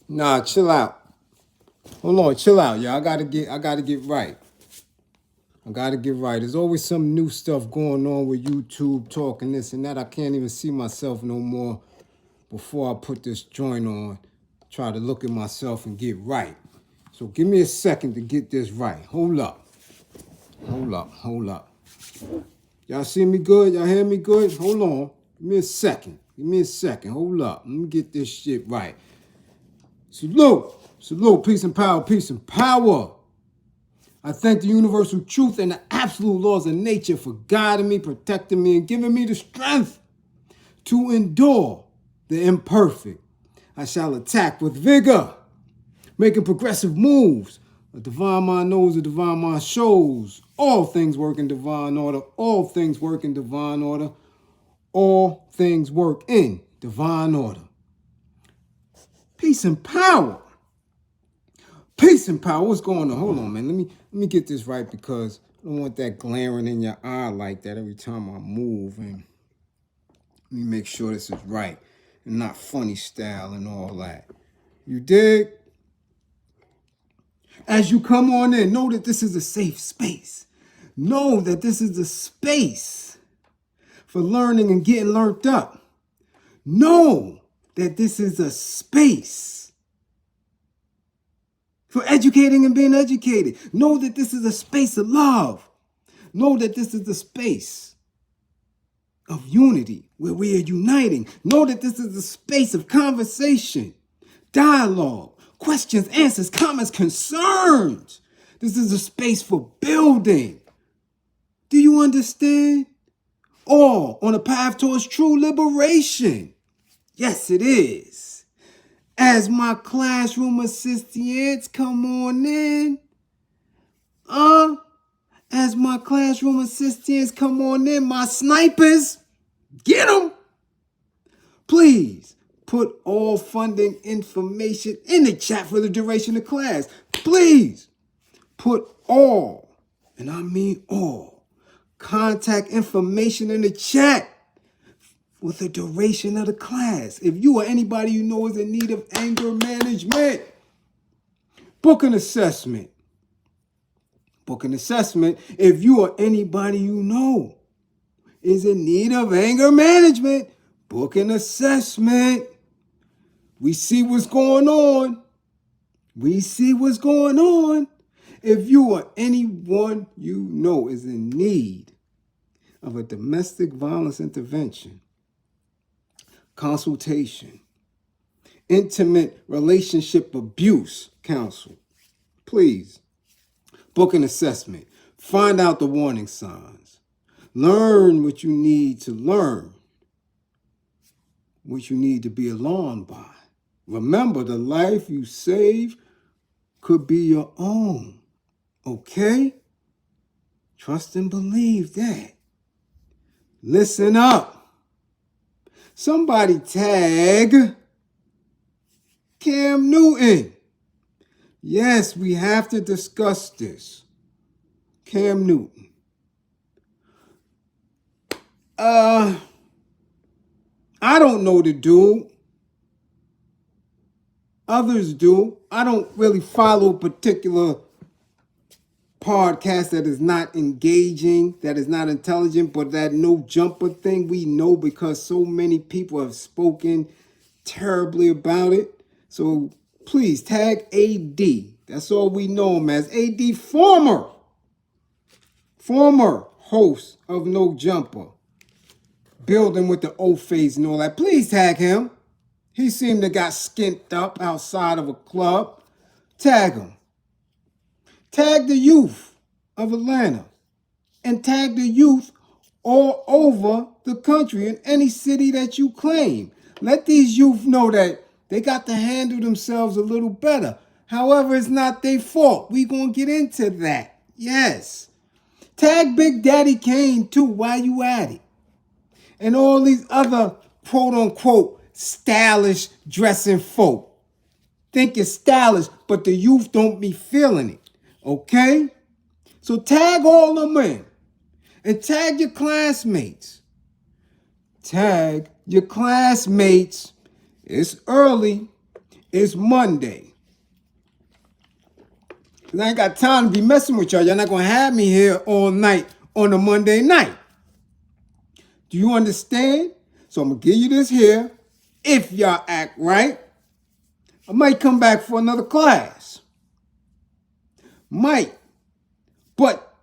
Nah, chill out. Hold on, chill out, y'all. I gotta get right. I gotta get right. There's always some new stuff going on with YouTube, talking this and that. I can't even see myself no more before I put this joint on. Try to look at myself and get right. So give me a second to get this right. Hold up. Hold up. Y'all see me good? Y'all hear me good? Hold on. Give me a second. Hold up. Let me get this shit right. Salute. Peace and power. I thank the universal truth and the absolute laws of nature for guiding me, protecting me, and giving me the strength to endure the imperfect. I shall attack with vigor, making progressive moves. A divine mind knows, a divine mind shows. All things work in divine order. All things work in divine order. All things work in divine order. Peace and power. What's going on? Hold on, man. Let me get this right because I don't want that glaring in your eye like that every time I move. And let me make sure this is right and not funny style and all that. You dig? As you come on in, know that this is a safe space. Know that this is a space for learning and getting learned up. Know that this is a space for educating and being educated. Know that this is a space of love. Know that this is a space of unity where we are uniting. Know that this is a space of conversation, dialogue, questions, answers, comments, concerns. This is a space for building. Do you understand? All on a path towards true liberation. Yes, it is. As my classroom assistants come on in. As my classroom assistants come on in, my snipers, get them. Please put all funding information in the chat for the duration of class. Please put all, and I mean all, contact information in the chat with the duration of the class. If you or anybody you know is in need of anger management, book an assessment. If you or anybody you know is in need of anger management, book an assessment. We see what's going on. If you or anyone you know is in need of a domestic violence intervention, consultation, intimate relationship abuse counsel, please book an assessment. Find out the warning signs. Learn what you need to learn, what you need to be alarmed by. Remember, the life you save could be your own. Okay? Trust and believe that. Listen up. Somebody tag Cam Newton. Yes, we have to discuss this. Cam Newton. I don't know the dude. Others do. I don't really follow a particular podcast that is not engaging, that is not intelligent, but that no jumper thing we know because so many people have spoken terribly about it. So please tag AD. That's all we know him as. AD, former host of No Jumper, building with the O phase and all that. Please tag him. He seemed to got skint up outside of a club. Tag him. Tag the youth of Atlanta and tag the youth all over the country in any city that you claim. Let these youth know that they got to handle themselves a little better. However, it's not their fault. We gonna get into that. Yes. Tag Big Daddy Kane too while you at it. And all these other quote unquote stylish dressing folk. Think you're stylish, but the youth don't be feeling it. Okay? So tag all them in. And tag your classmates. It's early. It's Monday. And I ain't got time to be messing with y'all. Y'all not going to have me here all night on a Monday night. Do you understand? So I'm going to give you this here. If y'all act right, I might come back for another class. Might. But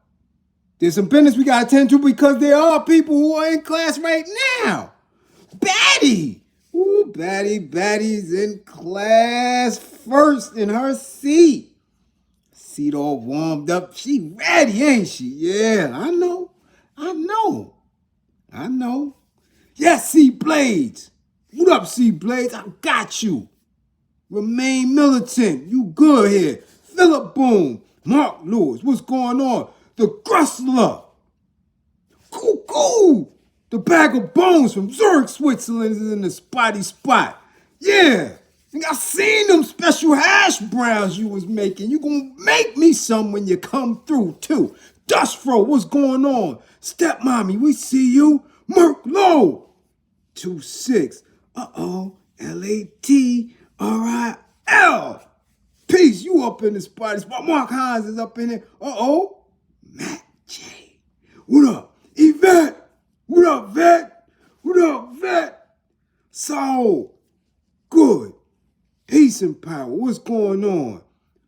there's some business we got to attend to because there are people who are in class right now. Batty. Ooh, Batty's in class first in her seat. Seat all warmed up. She ready, ain't she? Yeah, I know. Yes, C. Blades. What up, C. Blades? I got you. Remain militant. You good here. Philip Boone. Mark Lewis. What's going on? The Grustler. Cool. The bag of bones from Zurich, Switzerland is in the spotty spot. Yeah. I seen them special hash browns you was making. You gonna make me some when you come through, too. Dustfro, what's going on? Stepmommy, we see you. Merk Low. 2-6. Uh-oh. Latril. Peace, you up in the spotty spot. Mark Hines is up in there. Uh-oh. Matt J. What up? Yvette. What up, Vet? So, good. Peace and power. What's going on?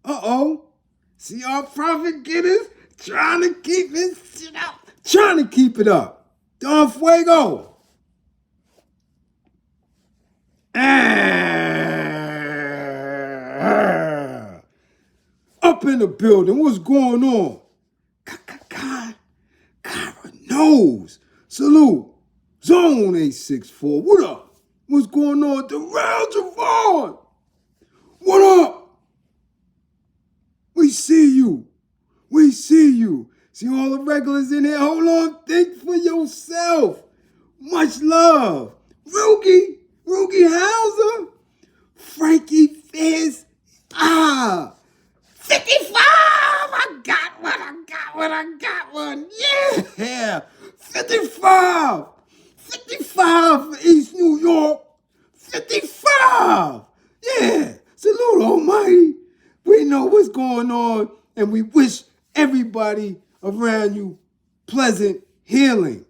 Uh-oh. See our profit getters trying to keep this shit up. Trying to keep it up. Don Fuego. Up in the building. What's going on? Kara knows. Salute. Zone 864. What up? What's going on? Darrell Javon. What up? We see you. See all the regulars in here? Hold on. Think for yourself. Much love. Rugi Hauser. Frankie Fizz. 55. I got one. Yeah. 55 for East New York. 55. Yeah. Salute Almighty. We know what's going on, and we wish everybody around you pleasant healing.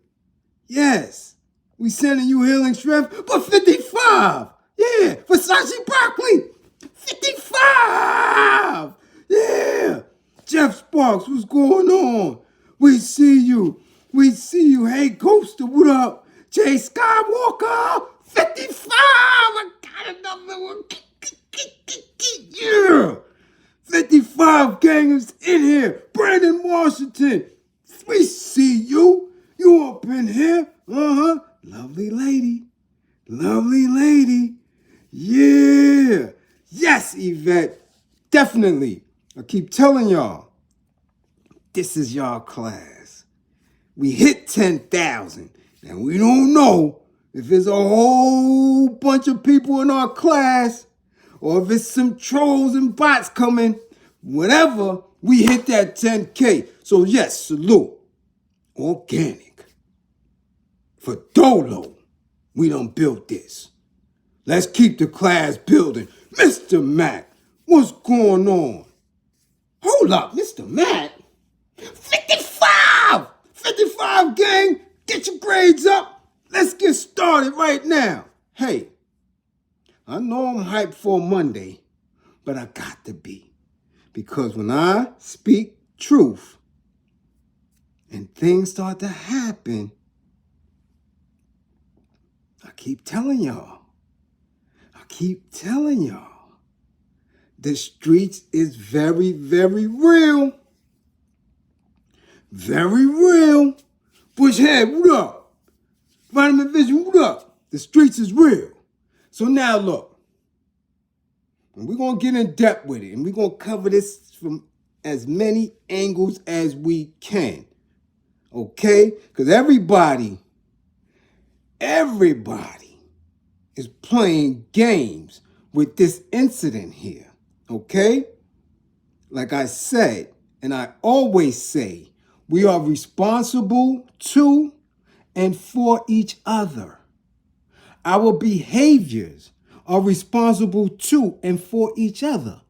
Yes. We sending you healing strength, but 55. Yeah. Versace Broccoli. 55. Yeah. Jeff Sparks, what's going on? We see you. Hey, Ghoster, what up? Jay Skywalker, 55. I got another one. Yeah. 55 gangers in here. Brandon Washington. We see you. You up in here. Lovely lady. Yeah. Yes, Yvette. Definitely. I keep telling y'all. This is y'all class. We hit 10,000. And we don't know if it's a whole bunch of people in our class or if it's some trolls and bots coming. Whatever, we hit that 10K. So yes, salute. Organic. For Dolo, we done built this. Let's keep the class building. Mr. Mac, what's going on? Hold up, Mr. Mac. 55! 55, gang. Get your grades up. Let's get started right now. Hey, I know I'm hyped for Monday, but I got to be. Because when I speak truth and things start to happen, I keep telling y'all. The streets is very, very real. Very real. Bushhead, what up? Vitamin Vision, what up? The streets is real. So now look, and we're going to get in depth with it, and we're going to cover this from as many angles as we can. Okay? Because everybody is playing games with this incident here. Okay? Like I said, and I always say, we are responsible to and for each other. Our behaviors are responsible to and for each other.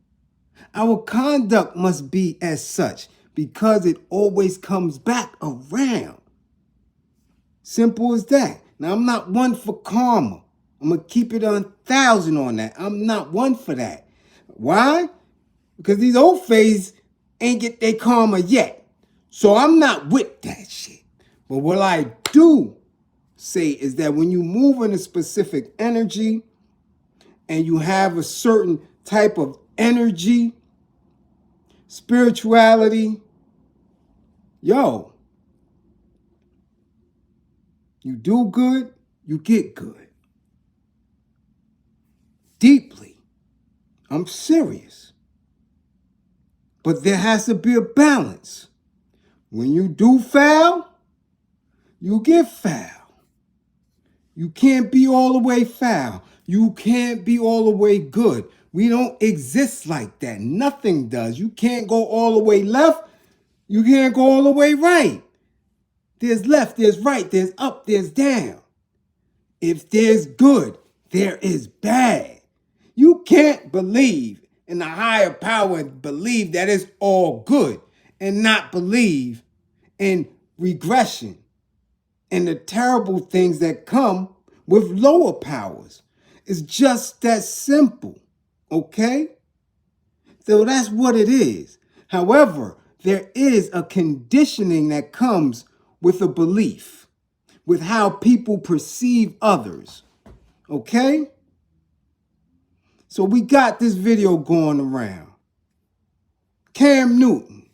Our conduct must be as such because it always comes back around. Simple as that. Now, I'm not one for karma. I'm going to keep it 1,000 on that. I'm not one for that. Why? Because these old fays ain't get their karma yet. So I'm not with that shit. But what I do say is that when you move in a specific energy and you have a certain type of energy, spirituality, yo, you do good, you get good. Deeply. I'm serious. But there has to be a balance. When you do foul, you get foul. You can't be all the way foul. You can't be all the way good. We don't exist like that. Nothing does. You can't go all the way left. You can't go all the way right. There's left, there's right, there's up, there's down. If there's good, there is bad. You can't believe in the higher power and believe that it's all good and not believe in regression and the terrible things that come with lower powers. It's just that simple, okay? So that's what it is. However, there is a conditioning that comes with a belief, with how people perceive others, okay? So we got this video going around. Cam Newton,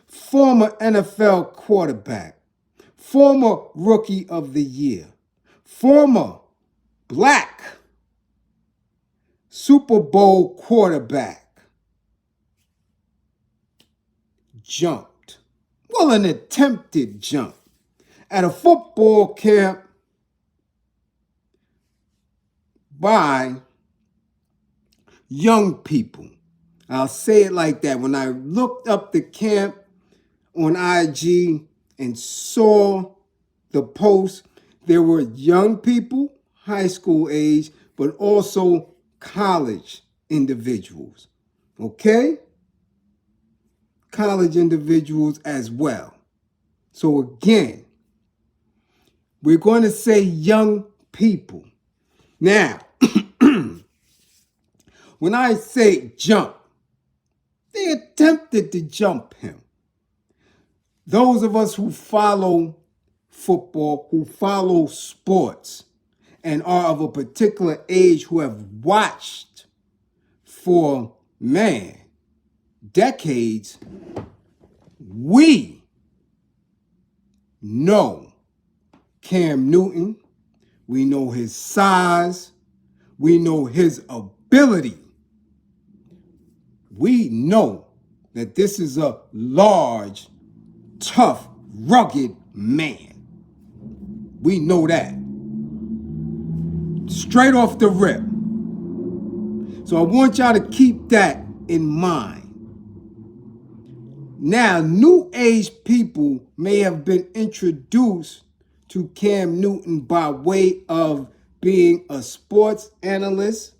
former NFL quarterback, former Rookie of the Year, former Black Super Bowl quarterback, jumped. Well, an attempted jump at a football camp by young people. I'll say it like that. When I looked up the camp on IG and saw the post, there were young people, high school age, but also college individuals. Okay? College individuals as well. So again, we're going to say young people. Now, when I say jump, they attempted to jump him. Those of us who follow football, who follow sports, and are of a particular age who have watched for, decades, we know Cam Newton, we know his size, we know his ability. We know that this is a large, tough, rugged man. We know that. Straight off the rip. So I want y'all to keep that in mind. Now, new age people may have been introduced to Cam Newton by way of being a sports analyst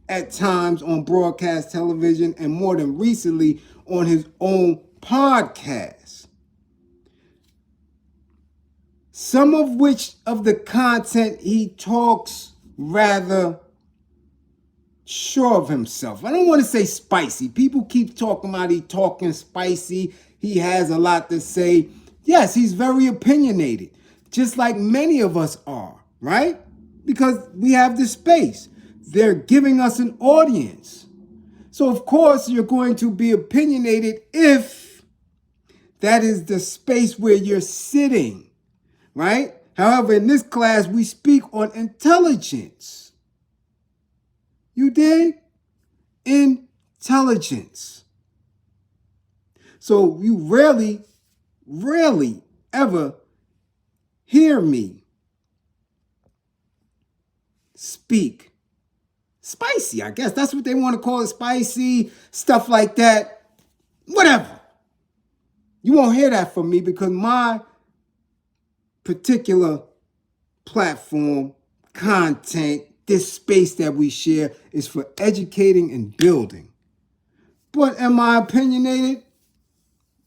at times on broadcast television and more than recently on his own podcast. Some of which of the content he talks rather sure of himself. I don't want to say spicy. People keep talking about he talking spicy. He has a lot to say. Yes, he's very opinionated, just like many of us are, right? Because we have this space. They're giving us an audience. So of course you're going to be opinionated if that is the space where you're sitting, right? However, in this class, we speak on intelligence. You dig? Intelligence. So you rarely ever hear me speak spicy. I guess that's what they want to call it, spicy, stuff like that. Whatever. You won't hear that from me because my particular platform, content, this space that we share is for educating and building. But am I opinionated?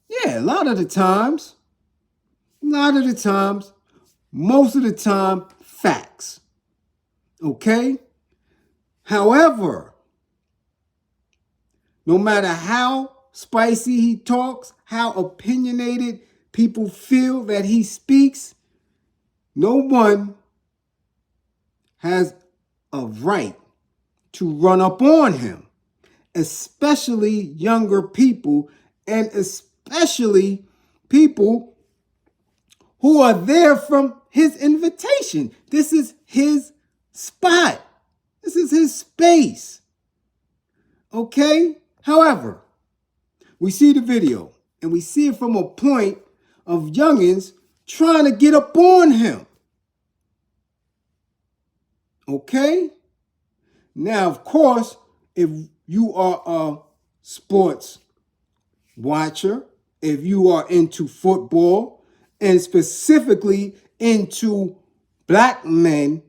Yeah, a lot of the times. Most of the time, facts. Okay? However, no matter how spicy he talks, how opinionated people feel that he speaks, no one has a right to run up on him, especially younger people, and especially people who are there from his invitation. This is his spot. This is his space. Okay? However, we see the video and we see it from a point of youngins trying to get up on him. Okay? Now, of course, if you are a sports watcher, if you are into football, and specifically into black men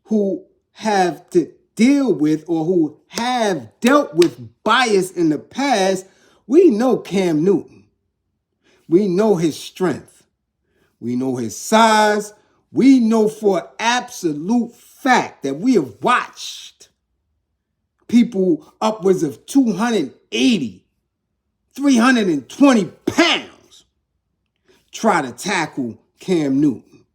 who have to deal with or who have dealt with bias in the past, we know Cam Newton. We know his strength. We know his size. We know for absolute fact that we have watched people upwards of 280, 320 pounds try to tackle Cam Newton.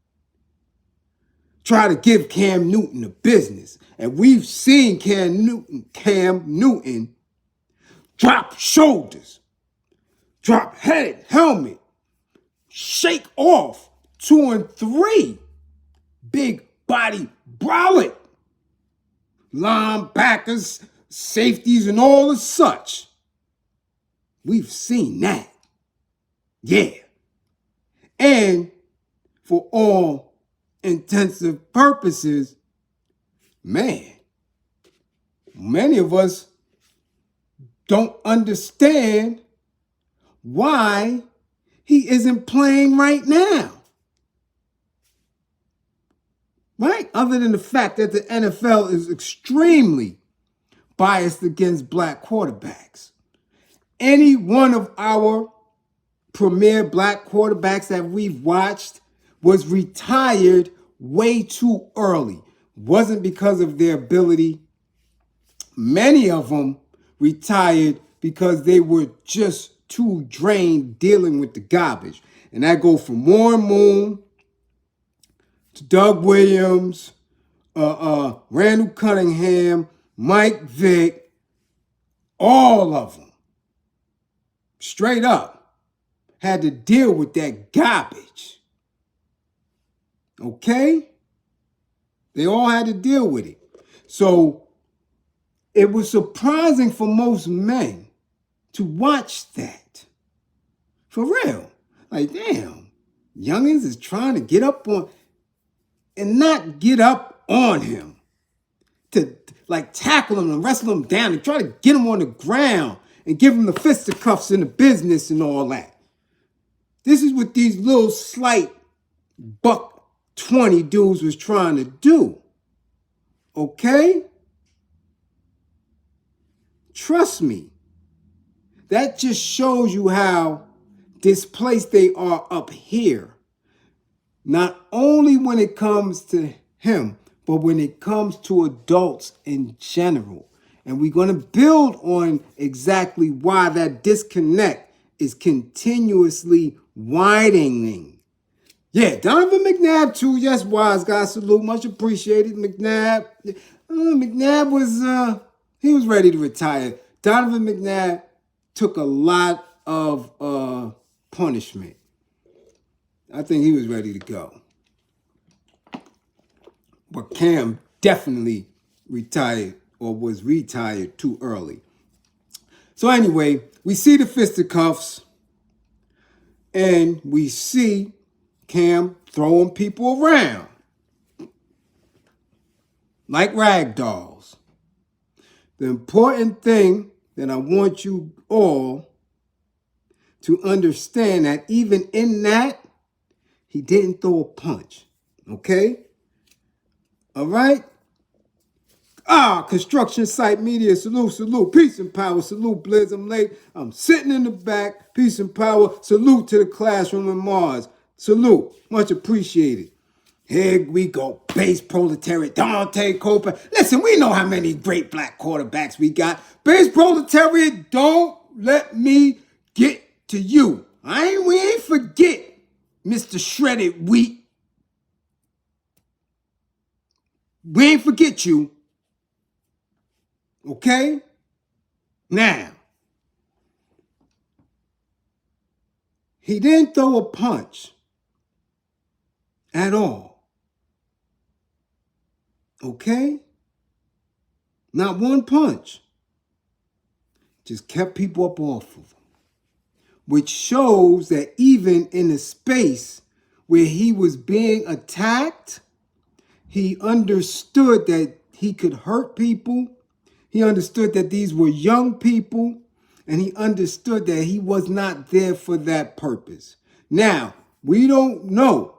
Try to give Cam Newton a business. And we've seen Cam Newton drop shoulders, drop head, helmet, shake off 2 and 3 big body brolic linebackers, safeties, and all the such. We've seen that. Yeah. And for all intensive purposes, man, many of us don't understand why he isn't playing right now. Right? Other than the fact that the NFL is extremely biased against black quarterbacks. Any one of our premier black quarterbacks that we've watched was retired way too early. Wasn't because of their ability. Many of them retired because they were just too drained dealing with the garbage. And that go from Warren Moon to Doug Williams, Randall Cunningham, Mike Vick, all of them. Straight up, had to deal with that garbage. Okay? They all had to deal with it. So it was surprising for most men to watch that. For real. Like, damn, youngins is trying to get up on, and not get up on him. To like tackle him and wrestle him down and try to get him on the ground and give him the fisticuffs in the business and all that. This is what these little slight $120 dudes was trying to do. Okay? Trust me. That just shows you how displaced they are up here. Not only when it comes to him, but when it comes to adults in general. And we're going to build on exactly why that disconnect is continuously widening. Yeah, Donovan McNabb too. Yes, wise guy. Salute. Much appreciated. McNabb. McNabb was, he was ready to retire. Donovan McNabb took a lot of punishment. I think he was ready to go. But Cam definitely retired or was retired too early. So anyway, we see the fisticuffs and we see Cam throwing people around like rag dolls. The important thing that I want you all to understand that even in that, he didn't throw a punch. Okay? All right? Construction site media, salute, salute. Peace and power, salute, Bliz. I'm late. I'm sitting in the back. Peace and power, salute to the classroom in Mars. Salute, much appreciated. Here we go, base proletariat, Dante Copa. Listen, we know how many great black quarterbacks we got. Base proletariat, don't let me get to you. We ain't forget, Mr. Shredded Wheat. We ain't forget you. Okay? Now, he didn't throw a punch at all. Okay? Not one punch. Just kept people up off of him. Which shows that even in a space where he was being attacked, he understood that he could hurt people. He understood that these were young people, and he understood that he was not there for that purpose. Now, we don't know.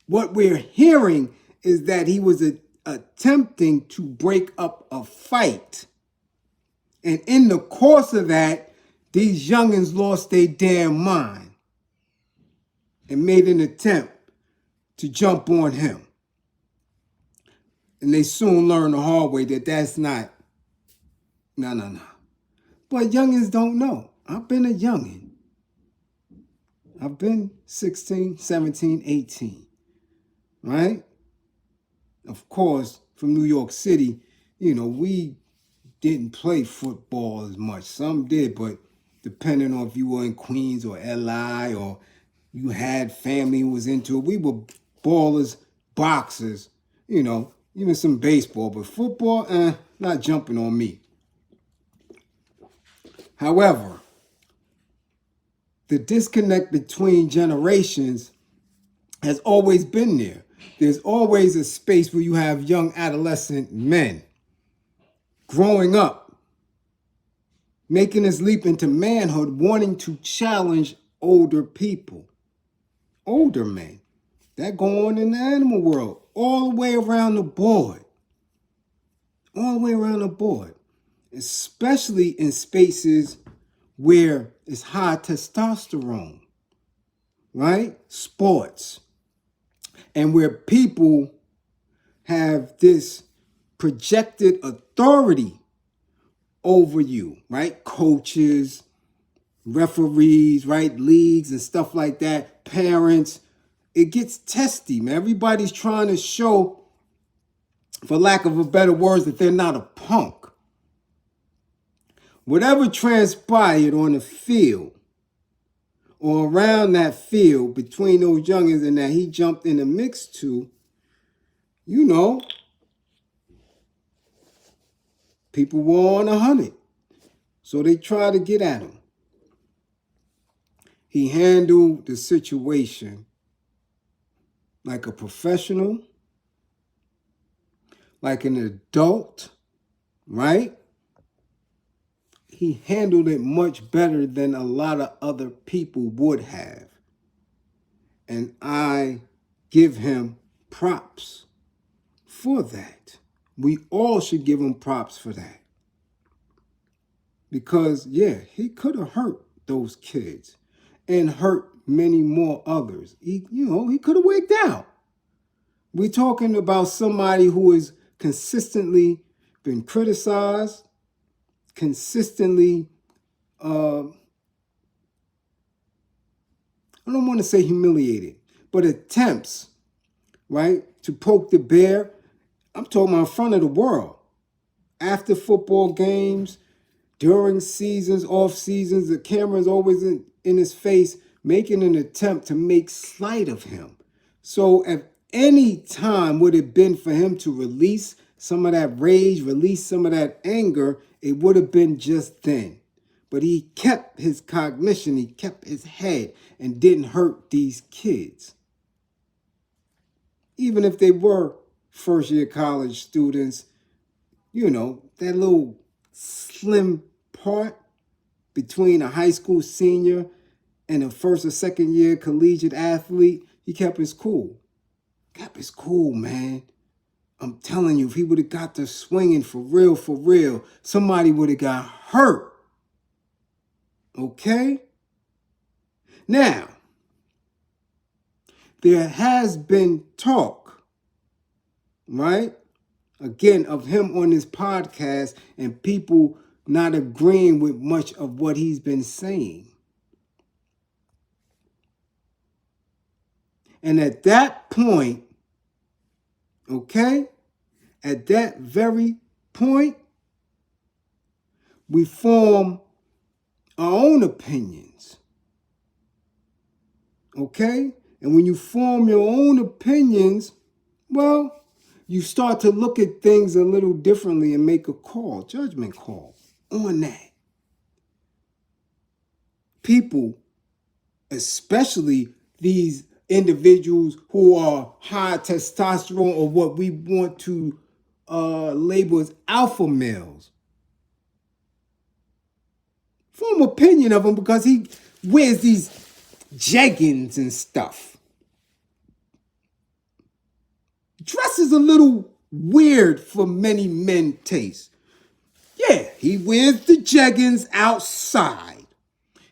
What we're hearing is that he was attempting to break up a fight. And in the course of that, these youngins lost their damn mind and made an attempt to jump on him. And they soon learned the hard way that that's not, no. But youngins don't know. I've been a youngin. I've been 16, 17, 18, right? Of course, from New York City, we didn't play football as much. Some did, but depending on if you were in Queens or LI or you had family who was into it, we were ballers, boxers, even some baseball. But football, not jumping on me. However, the disconnect between generations has always been there. There's always a space where you have young adolescent men growing up, making this leap into manhood, wanting to challenge older people, older men. That go on in the animal world, all the way around the board. All the way around the board. Especially in spaces where it's high testosterone, right? Sports. And where people have this projected authority over you, right? Coaches, referees, right? Leagues and stuff like that. Parents. It gets testy, man. Everybody's trying to show, for lack of a better words, that they're not a punk. Whatever transpired on the field or around that field between those youngins and that he jumped in the mix to, people were on 100. So they tried to get at him. He handled the situation like a professional, like an adult, right? He handled it much better than a lot of other people would have. And I give him props for that. We all should give him props for that. Because, he could have hurt those kids and hurt many more others. He could have wigged out. We're talking about somebody who has consistently been criticized, consistently, I don't want to say humiliated, but attempts, right, to poke the bear. I'm talking about in front of the world. After football games, during seasons, off seasons, the camera's always in his face, making an attempt to make slight of him. So if any time would have been for him to release some of that rage, release some of that anger, it would have been just then. But he kept his cognition, he kept his head, and didn't hurt these kids. Even if they were first-year college students, that little slim part between a high school senior and a first or second year collegiate athlete, he kept his cool. Kept his cool, man. I'm telling you, if he would have got to swinging for real, somebody would have got hurt. Okay? Now, there has been talk, right? Again, of him on this podcast and people not agreeing with much of what he's been saying. And at that point, okay, at that very point, we form our own opinions. Okay? And when you form your own opinions, well, you start to look at things a little differently and make a call, judgment call on that. People, especially these individuals who are high testosterone or what we want to label as alpha males, form opinion of him because he wears these jeggings and stuff. Dresses a little weird for many men taste. Yeah, he wears the jeggings outside.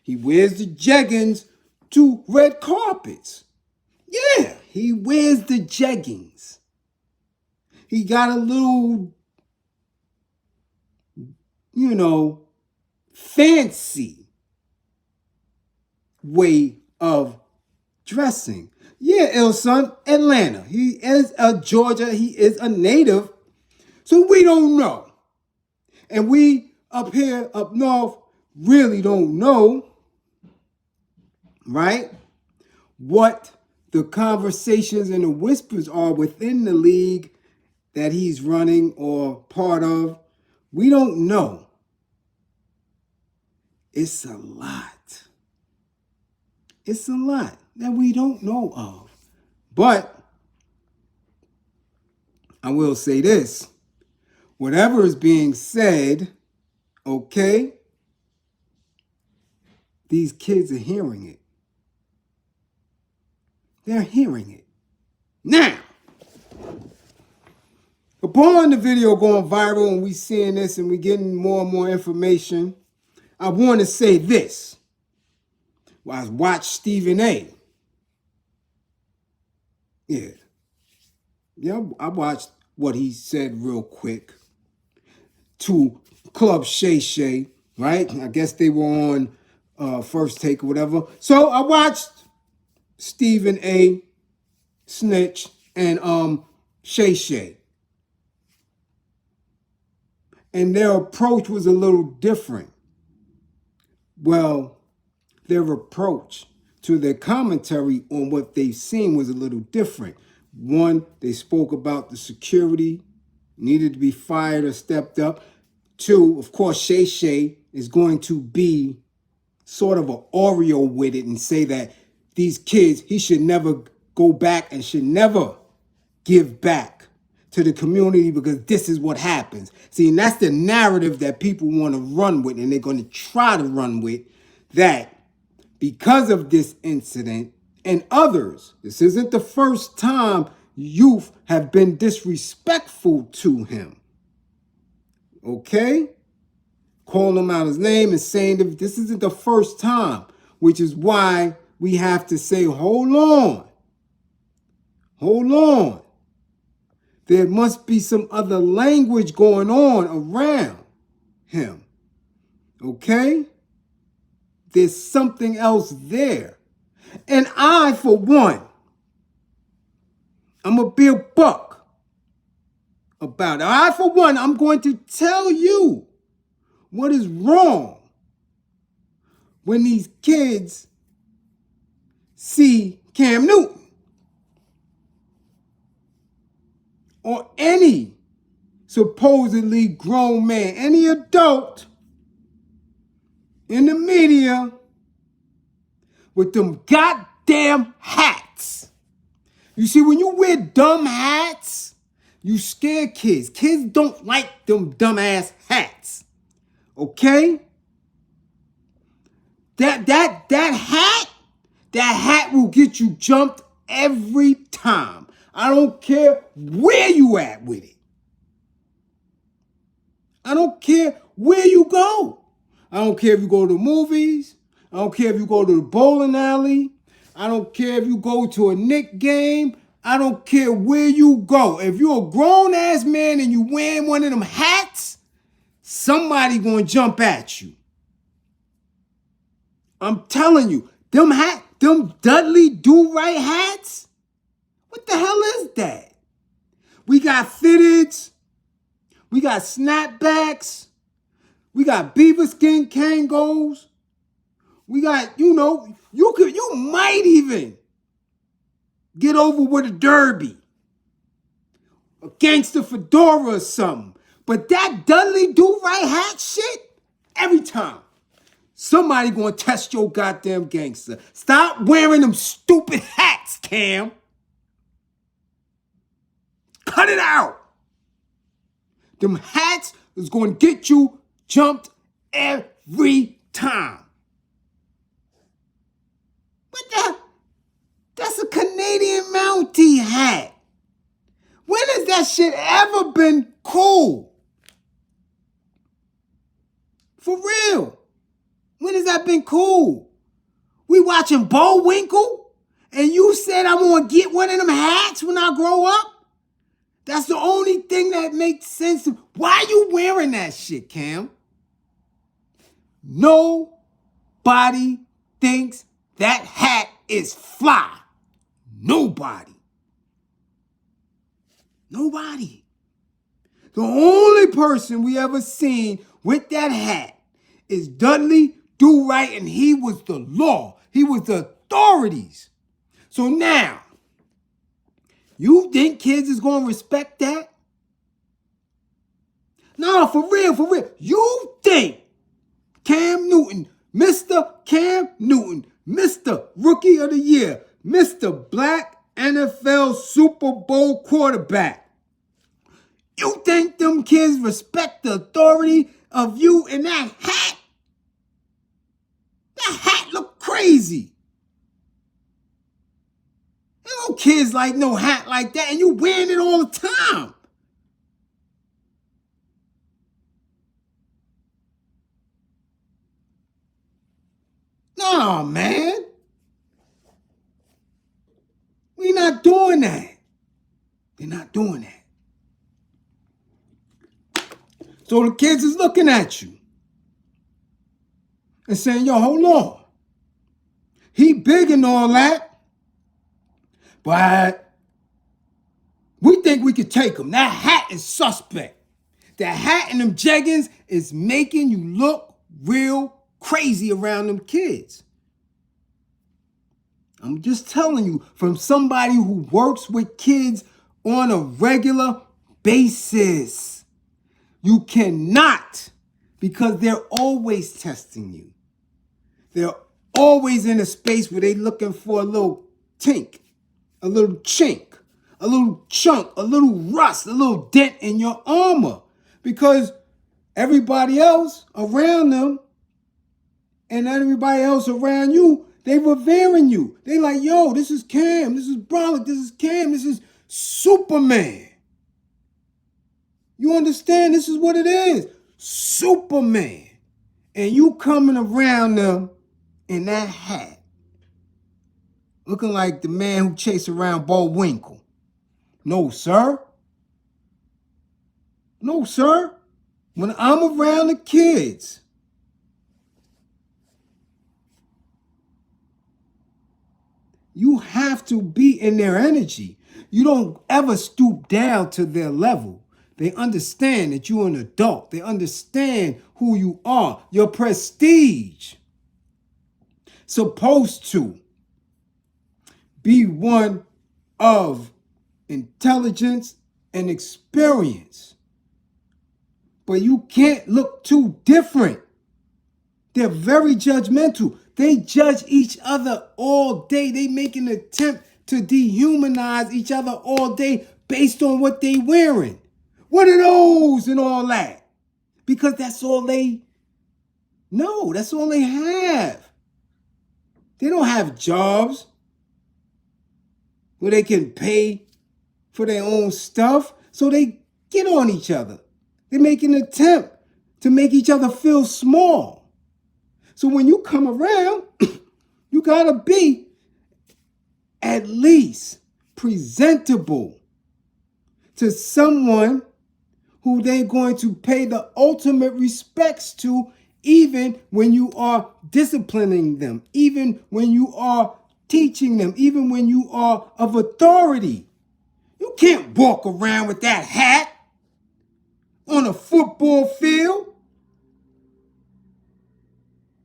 He wears the jeggings to red carpets. Yeah, he wears the jeggings. He got a little, fancy way of dressing. Yeah, Ilson, Atlanta. He is a Georgia. He is a native. So we don't know. And we up here, up north, really don't know, right, what the conversations and the whispers are within the league that he's running or part of. We don't know. It's a lot. It's a lot that we don't know of. But I will say this. Whatever is being said, okay, these kids are hearing it. They're hearing it. Now, upon the video going viral and we seeing this and we getting more and more information, I want to say this. I watched Stephen A. Yeah, I watched what he said real quick to Club Shay Shay, right? I guess they were on First Take or whatever. So I watched Stephen A. Snitch and Shay Shay. And their approach was a little different. Well, their approach to their commentary on what they've seen was a little different. One, they spoke about the security needed to be fired or stepped up. Two, of course, Shay Shay is going to be sort of an Oreo with it and say that these kids, he should never go back and should never give back to the community because this is what happens. See, and that's the narrative that people want to run with, and they're going to try to run with, that because of this incident and others, this isn't the first time youth have been disrespectful to him. Okay? Calling him out his name and saying that this isn't the first time, which is why we have to say, hold on. Hold on. There must be some other language going on around him. Okay? There's something else there. And I, for one, I'm going to be a buck about it. I, for one, I'm going to tell you what is wrong when these kids see Cam Newton or any supposedly grown man, any adult in the media with them goddamn hats. You see, when you wear dumb hats, you scare kids. Kids don't like them dumbass hats. Okay? That hat will get you jumped every time. I don't care where you at with it. I don't care where you go. I don't care if you go to the movies. I don't care if you go to the bowling alley. I don't care if you go to a Knick game. I don't care where you go. If you're a grown-ass man and you wearing one of them hats, somebody gonna jump at you. I'm telling you, them Dudley Do-Right hats, what the hell is that? We got fitteds, we got snapbacks, we got beaver skin Kangos, we got, you might even get over with a derby, a gangster fedora or something. But that Dudley Do-Right hat shit, every time, somebody gonna test your goddamn gangster. Stop wearing them stupid hats, Cam. Cut it out. Them hats is gonna get you jumped every time. What the? That's a Canadian Mountie hat. When has that shit ever been cool? For real. When has that been cool? We watching Bullwinkle and you said I'm gonna get one of them hats when I grow up? That's the only thing that makes sense. Why are you wearing that shit, Cam? Nobody thinks that hat is fly. Nobody. Nobody. The only person we ever seen with that hat is Dudley Do-Right, and he was the law. He was the authorities. So now, you think kids is going to respect that? No, for real, for real. You think Cam Newton, Mr. Cam Newton, Mr. Rookie of the Year, Mr. Black NFL Super Bowl quarterback, you think them kids respect the authority of you in that hat? That hat look crazy. No kids like no hat like that, and you wearing it all the time. No, man. We not doing that. They're not doing that. So the kids is looking at you and saying, yo, hold on. He big and all that, but we think we could take him. That hat is suspect. That hat and them jeggings is making you look real crazy around them kids. I'm just telling you from somebody who works with kids on a regular basis. You cannot, because they're always testing you. They're always in a space where they're looking for a little tink, a little chink, a little chunk, a little rust, a little dent in your armor. Because everybody else around them and everybody else around you, they revering you. They like, yo, this is Cam, this is Brolic, this is Cam, this is Superman. You understand? This is what it is. Superman. And you coming around them in that hat, looking like the man who chased around Bullwinkle. No, sir. No, sir. When I'm around the kids, you have to be in their energy. You don't ever stoop down to their level. They understand that you're an adult. They understand who you are. Your prestige supposed to be one of intelligence and experience. But you can't look too different. They're very judgmental. They judge each other all day. They make an attempt to dehumanize each other all day based on what they wearing. What are those and all that? Because that's all they know. That's all they have. They don't have jobs where they can pay for their own stuff, so they get on each other. They make an attempt to make each other feel small. So when you come around, you gotta be at least presentable to someone who they're going to pay the ultimate respects to, even when you are disciplining them, even when you are teaching them, even when you are of authority. You can't walk around with that hat on a football field.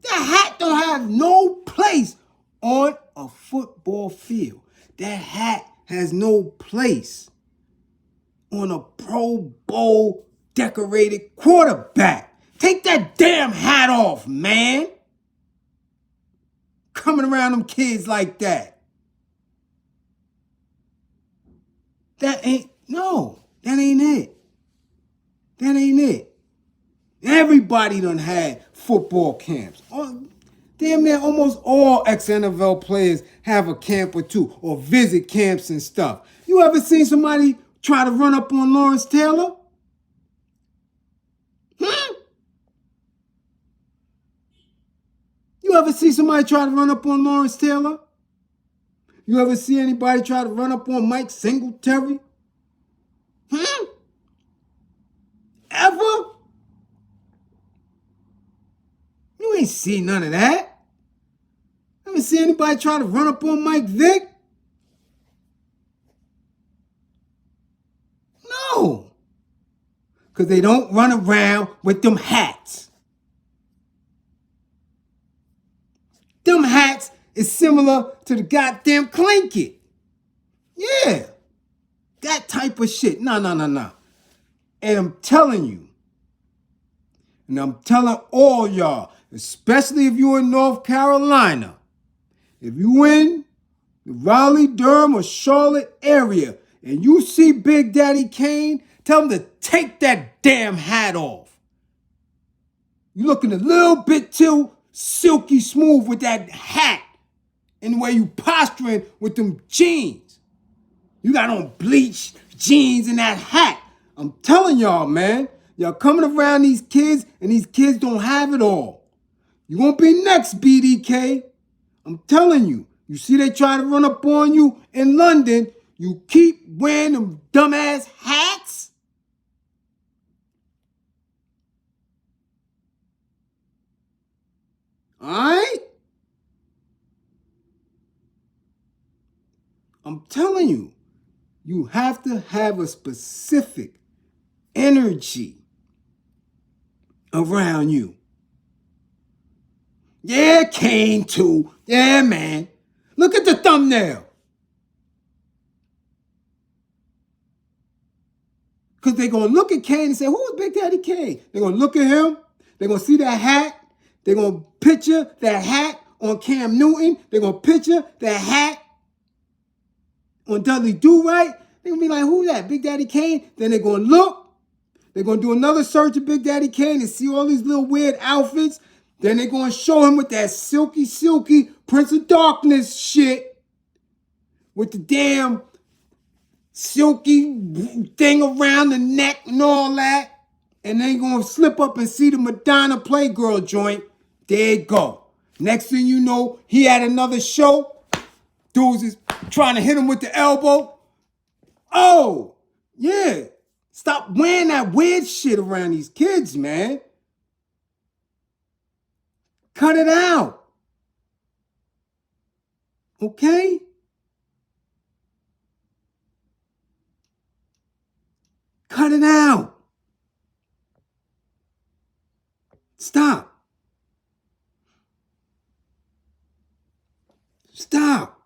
That hat don't have no place on a football field. That hat has no place on a Pro Bowl decorated quarterback. Take that damn hat off, man. Coming around them kids like that. That ain't it. That ain't it. Everybody done had football camps. Damn near almost all ex-NFL players have a camp or two or visit camps and stuff. You ever seen somebody try to run up on Lawrence Taylor? You ever see somebody try to run up on Lawrence Taylor? You ever see anybody try to run up on Mike Singletary? Ever? You ain't see none of that. Ever see anybody try to run up on Mike Vick? No. Because they don't run around with them hats. Them hats is similar to the goddamn clanket. Yeah. That type of shit. No. And I'm telling you, and I'm telling all y'all, especially if you're in North Carolina, if you in the Raleigh, Durham, or Charlotte area, and you see Big Daddy Kane, tell him to take that damn hat off. You're looking a little bit too silky smooth with that hat and the way you posturing with them jeans. You got on bleached jeans and that hat. I'm telling y'all, man, y'all coming around these kids and these kids don't have it all. You won't be next, BDK. I'm telling you. You see they try to run up on you in London, you keep wearing them dumbass hats? All right? I'm telling you, you have to have a specific energy around you. Yeah, Kane too. Yeah, man. Look at the thumbnail. Because they're going to look at Kane and say, who is Big Daddy Kane? They're going to look at him. They're going to see that hat. They're going to picture that hat on Cam Newton. They're going to picture that hat on Dudley Do-Right. They're going to be like, who's that? Big Daddy Kane? Then they're going to look. They're going to do another search of Big Daddy Kane and see all these little weird outfits. Then they're going to show him with that silky Prince of Darkness shit. With the damn silky thing around the neck and all that. And they're going to slip up and see the Madonna Playgirl joint. There you go. Next thing you know, he had another show. Dudes is trying to hit him with the elbow. Oh, yeah. Stop wearing that weird shit around these kids, man. Cut it out. Okay? Cut it out. Stop. Stop.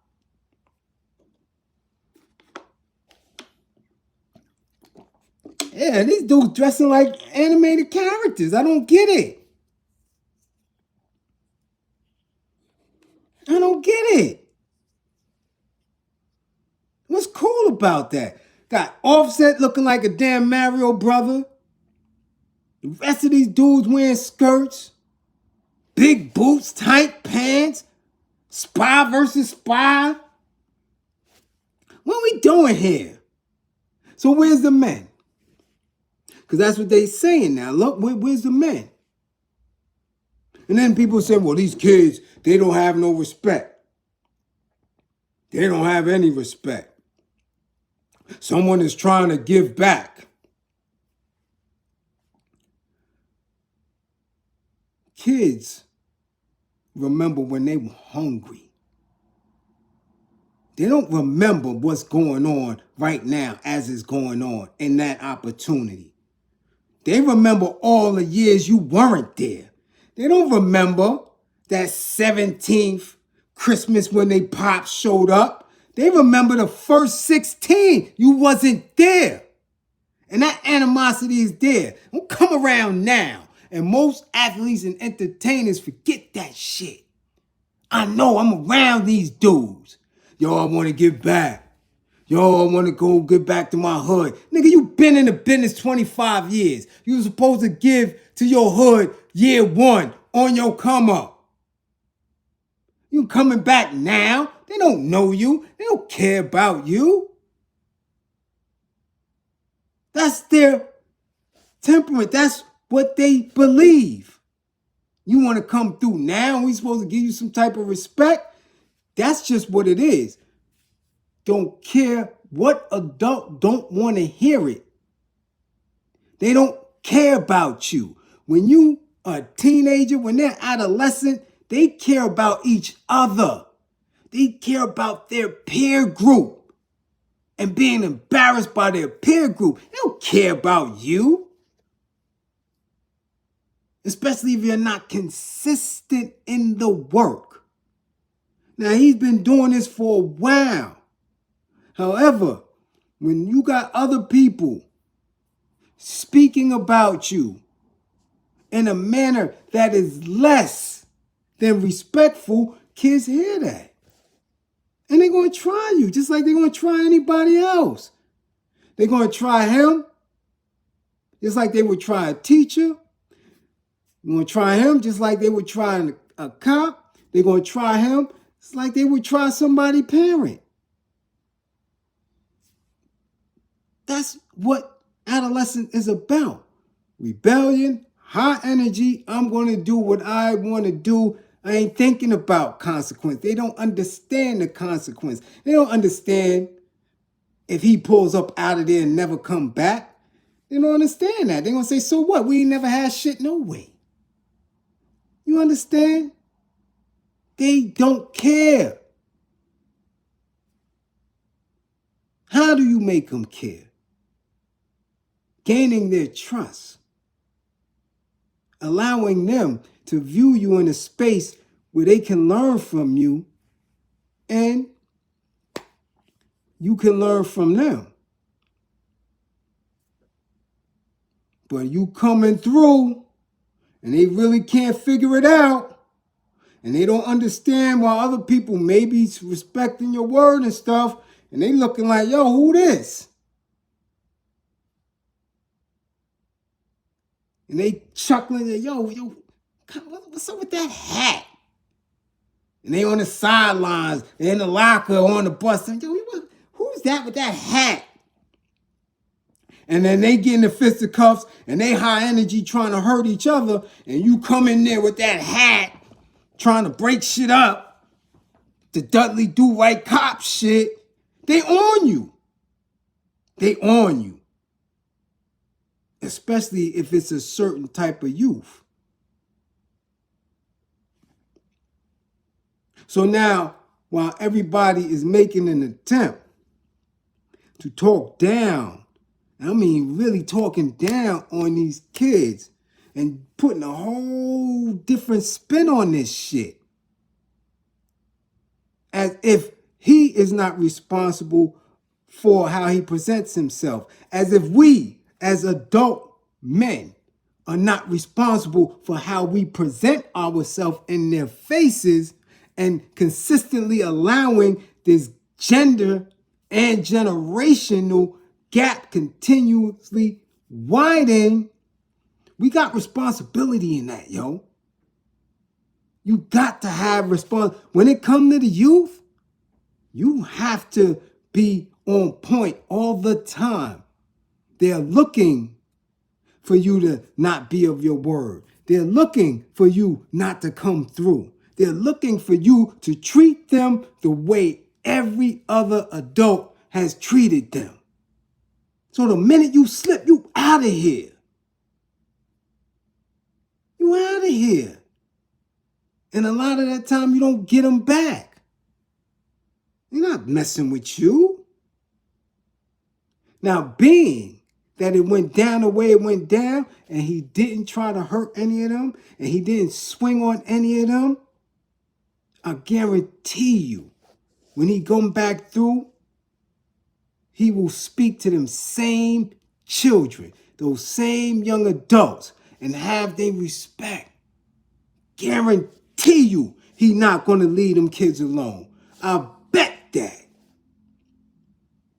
Yeah, these dudes dressing like animated characters. I don't get it. I don't get it. What's cool about that? Got Offset looking like a damn Mario brother. The rest of these dudes wearing skirts. Big boots, tight pants. Spy versus spy. What are we doing here? So where's the men? Because that's what they saying now. Look, where's the men? And then people say, well, these kids, they don't have no respect. They don't have any respect. Someone is trying to give back. Kids remember when they were hungry. They don't remember what's going on right now as it's going on in that opportunity. They remember all the years you weren't there. They don't remember that 17th Christmas when they pops showed up. They remember the first 16 you wasn't there. And that animosity is there. Don't come around now. And most athletes and entertainers forget that shit. I know I'm around these dudes. Yo, I want to give back. Yo, I want to go get back to my hood. Nigga, you been in the business 25 years. You were supposed to give to your hood year one on your come up. You coming back now? They don't know you. They don't care about you. That's their temperament. That's what they believe. You want to come through now and we supposed to give you some type of respect? That's just what it is. Don't care what adult don't want to hear it. They don't care about you. When you a teenager, when they're adolescent, they care about each other. They care about their peer group and being embarrassed by their peer group. They don't care about you. Especially if you're not consistent in the work. Now, he's been doing this for a while. However, when you got other people speaking about you in a manner that is less than respectful, kids hear that. And they're going to try you just like they're going to try anybody else. They're going to try him just like they would try a teacher. They're going to try him just like they would try a cop. They're going to try him just like they would try somebody's parent. That's what adolescence is about. Rebellion, high energy. I'm going to do what I want to do. I ain't thinking about consequence. They don't understand the consequence. They don't understand if he pulls up out of there and never come back. They don't understand that. They're going to say, so what? We ain't never had shit no way. You understand? They don't care. How do you make them care? Gaining their trust. Allowing them to view you in a space where they can learn from you and you can learn from them. But you coming through and they really can't figure it out and they don't understand why other people may be respecting your word and stuff and they looking like, yo, who this? And they chuckling, yo, what's up with that hat? And they on the sidelines, they in the locker, on the bus, and yo, who's that with that hat? And then they get in the fisticuffs and they high energy trying to hurt each other, and you come in there with that hat trying to break shit up, the Dudley Do-Right cop shit. They on you. They on you. Especially if it's a certain type of youth. So now, while everybody is making an attempt to talk down, I mean really talking down on these kids and putting a whole different spin on this shit, as if he is not responsible for how he presents himself, as if we, as adult men, are not responsible for how we present ourselves in their faces and consistently allowing this gender and generational gap continuously widen. We got responsibility in that, yo. You got to have when it comes to the youth, you have to be on point all the time. They're looking for you to not be of your word. They're looking for you not to come through. They're looking for you to treat them the way every other adult has treated them. So the minute you slip, you out of here. You out of here. And a lot of that time, you don't get them back. They're not messing with you. Now, being that it went down the way it went down, and he didn't try to hurt any of them, and he didn't swing on any of them, I guarantee you, when he come back through, he will speak to them same children, those same young adults, and have their respect. Guarantee you, he not going to leave them kids alone. I bet that.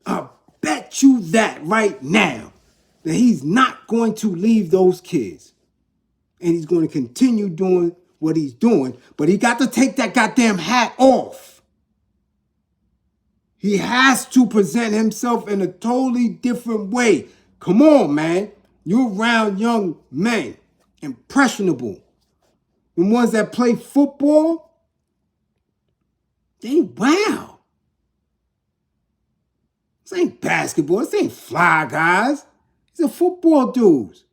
I bet you that right now, that he's not going to leave those kids. And he's going to continue doing what he's doing, but he got to take that goddamn hat off. He has to present himself in a totally different way. Come on, man. You're around young men, impressionable. The ones that play football, they wow. This ain't basketball. This ain't fly guys. These are football dudes.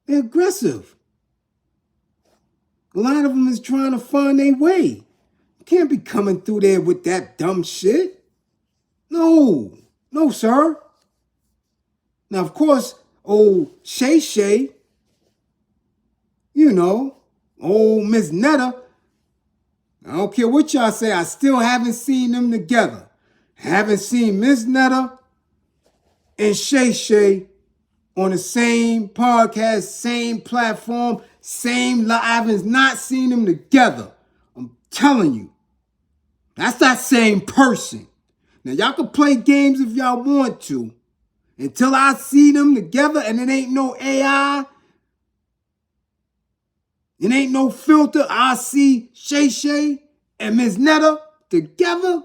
They're aggressive. A lot of them is trying to find their way. You can't be coming through there with that dumb shit. No. No, sir. Now, of course, old Shay Shay, you know, old Miss Netta, I don't care what y'all say, I still haven't seen them together. Haven't seen Miss Netta and Shay Shay on the same podcast, same platform, same live. I have not seen them together. I'm telling you. That's that same person. Now, y'all can play games if y'all want to. Until I see them together and it ain't no AI, it ain't no filter, I see Shay Shay and Miss Netta together,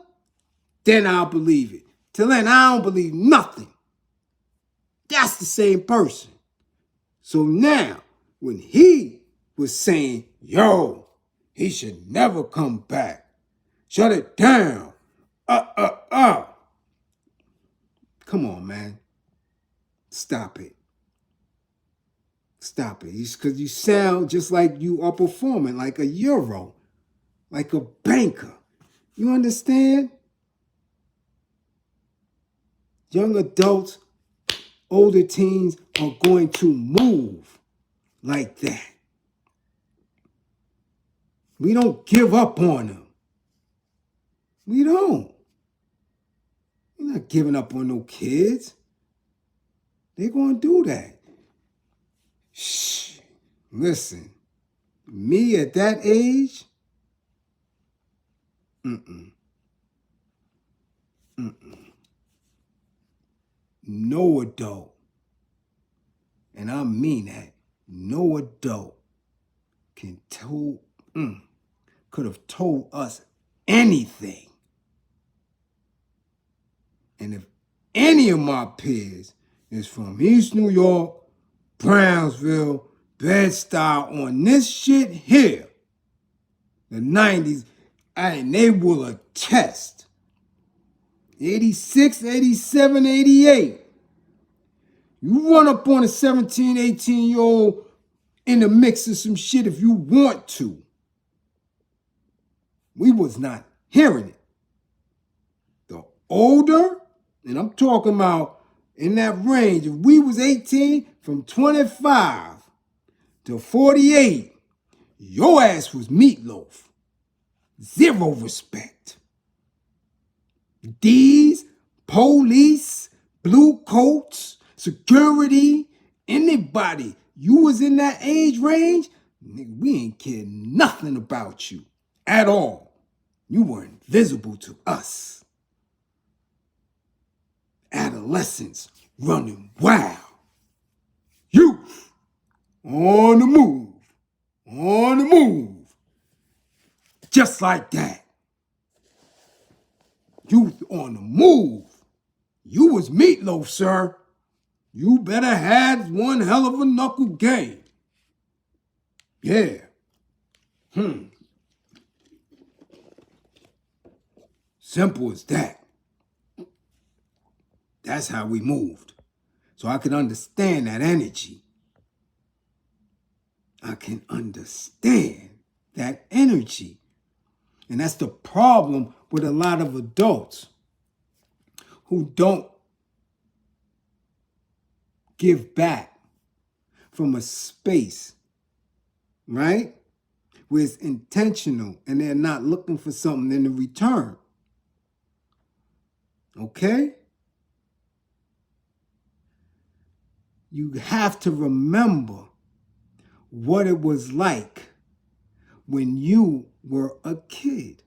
then I'll believe it. Till then, I don't believe nothing. That's the same person. So now, when he was saying, yo, he should never come back. Shut it down. Come on, man. Stop it. Stop it. Because you sound just like you are performing, like a Euro, like a banker. You understand? Young adults, older teens are going to move like that. We don't give up on them. We don't. We're not giving up on no kids. They're going to do that. Shh. Listen, me at that age, no adult, and I mean that, no adult could have told us anything. And if any of my peers is from East New York, Brownsville, Bed-Stuy on this shit here, the 90s, and they will attest. 86, 87, 88. You run up on a 17, 18-year-old in the mix of some shit if you want to. We was not hearing it. The older, and I'm talking about in that range, if we was 18, from 25 to 48, your ass was meatloaf. Zero respect. These police, blue coats, security, anybody, you was in that age range, nigga, we ain't care nothing about you at all. You were invisible to us. Adolescence running wild. Youth on the move. On the move. Just like that. Youth on the move. You was meatloaf, sir. You better have one hell of a knuckle game. Yeah. Simple as that. That's how we moved. So I can understand that energy. I can understand that energy. And that's the problem with a lot of adults who don't give back from a space, right? Where it's intentional and they're not looking for something in return. Okay? You have to remember what it was like when you were a kid.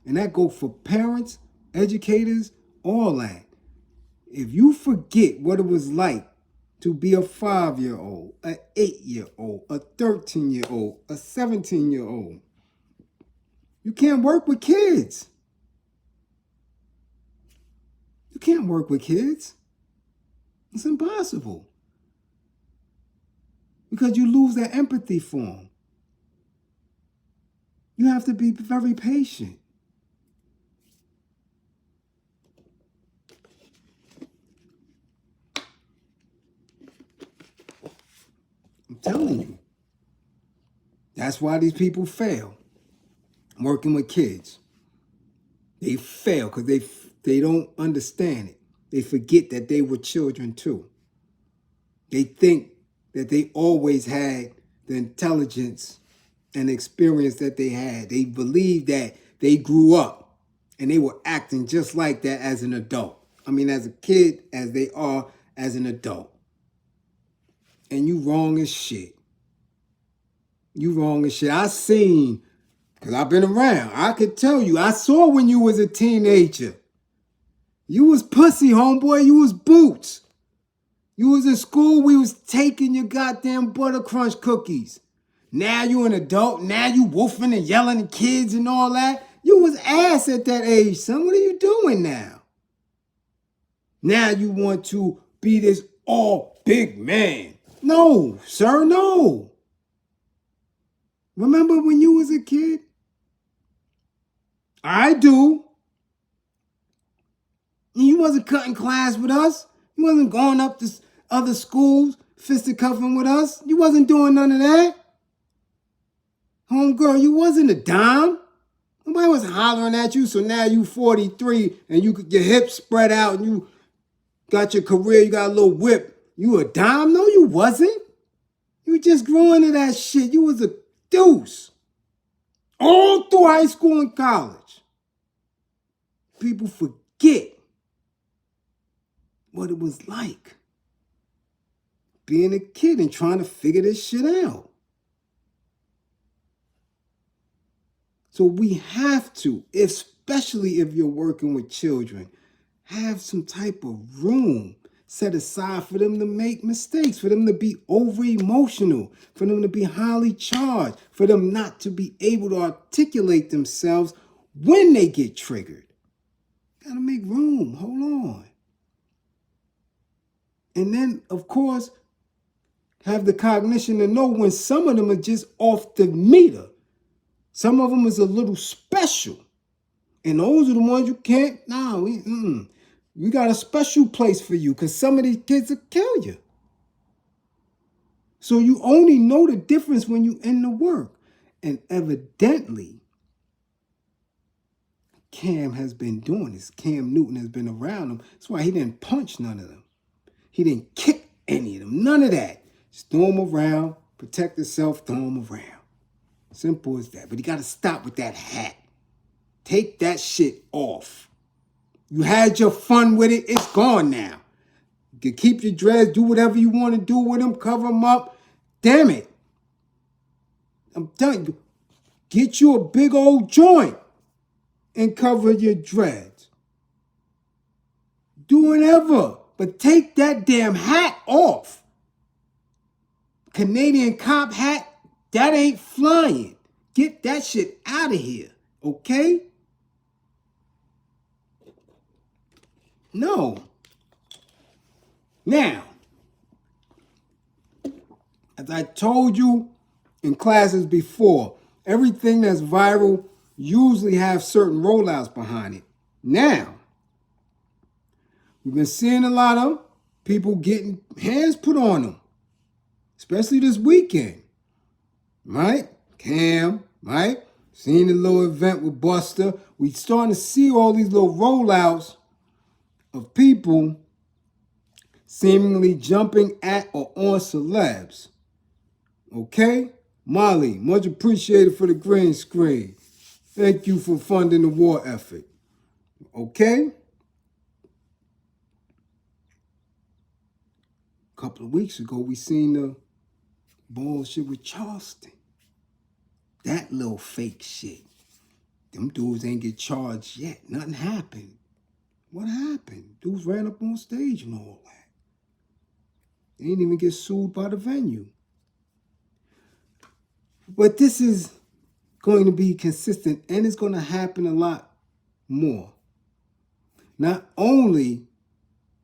And that goes for parents, educators, all that. If you forget what it was like to be a 5-year-old, an 8-year-old, a 13-year-old, a 17-year-old, you can't work with kids. You can't work with kids. It's impossible. Because you lose that empathy for them. You have to be very patient. I'm telling you. That's why these people fail working with kids. They fail because they don't understand it. They forget that they were children too. They think that they always had the intelligence and experience that they had. They believe that they grew up and they were acting just like that as an adult. I mean, as a kid, as they are as an adult. And you wrong as shit. You wrong as shit. I seen, because I've been around, I could tell you, I saw when you was a teenager. You was pussy, homeboy. You was boots. You was in school, we was taking your goddamn butter crunch cookies. Now you an adult, now you woofing and yelling at kids and all that. You was ass at that age, son. What are you doing now? Now you want to be this all big man. No, sir, no. Remember when you was a kid? I do. You wasn't cutting class with us. You wasn't going up to other schools, fisticuffing with us. You wasn't doing none of that. Homegirl, you wasn't a dime. Nobody was hollering at you, so now you 43 and your hips spread out and you got your career, you got a little whip. You a dime? No, you wasn't. You just grew into that shit. You was a deuce. All through high school and college. People forget what it was like being a kid and trying to figure this shit out. So we have to, especially if you're working with children, have some type of room set aside for them to make mistakes, for them to be over emotional, for them to be highly charged, for them not to be able to articulate themselves when they get triggered. Gotta make room. Hold on. And then, of course, have the cognition to know when some of them are just off the meter. Some of them is a little special. And those are the ones you can't, we got a special place for you because some of these kids will kill you. So you only know the difference when you in the work. And evidently, Cam has been doing this. Cam Newton has been around them. That's why he didn't punch none of them. He didn't kick any of them. None of that. Just throw them around, protect yourself, throw them around. Simple as that. But you got to stop with that hat. Take that shit off. You had your fun with it. It's gone now. You can keep your dreads, do whatever you want to do with them, cover them up. Damn it. I'm telling you, get you a big old joint and cover your dreads. Do whatever, but take that damn hat off. Canadian cop hat, that ain't flying. Get that shit out of here, okay? No. Now, As I told you in classes before, everything that's viral usually have certain rollouts behind it. Now, we've been seeing a lot of people getting hands put on them, especially this weekend, right? Cam, right? Seeing the little event with Buster. We starting to see all these little rollouts of people seemingly jumping at or on celebs. Okay? Molly, much appreciated for the green screen. Thank you for funding the war effort. Okay? A couple of weeks ago, we seen the bullshit with Charleston. That little fake shit. Them dudes ain't get charged yet. Nothing happened. What happened? Dudes ran up on stage and all that. They didn't even get sued by the venue. But this is going to be consistent, and it's going to happen a lot more. Not only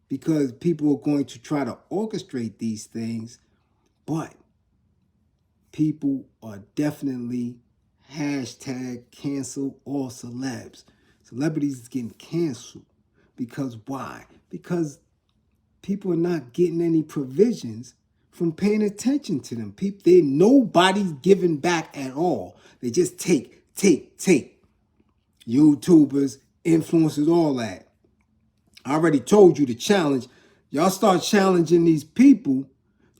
because people are going to try to orchestrate these things, but people are definitely hashtag cancel all celebs. Celebrities is getting canceled. Because why? Because people are not getting any provisions from paying attention to them. Nobody's giving back at all. They just take. YouTubers, influencers, all that. I already told you the challenge. Y'all start challenging these people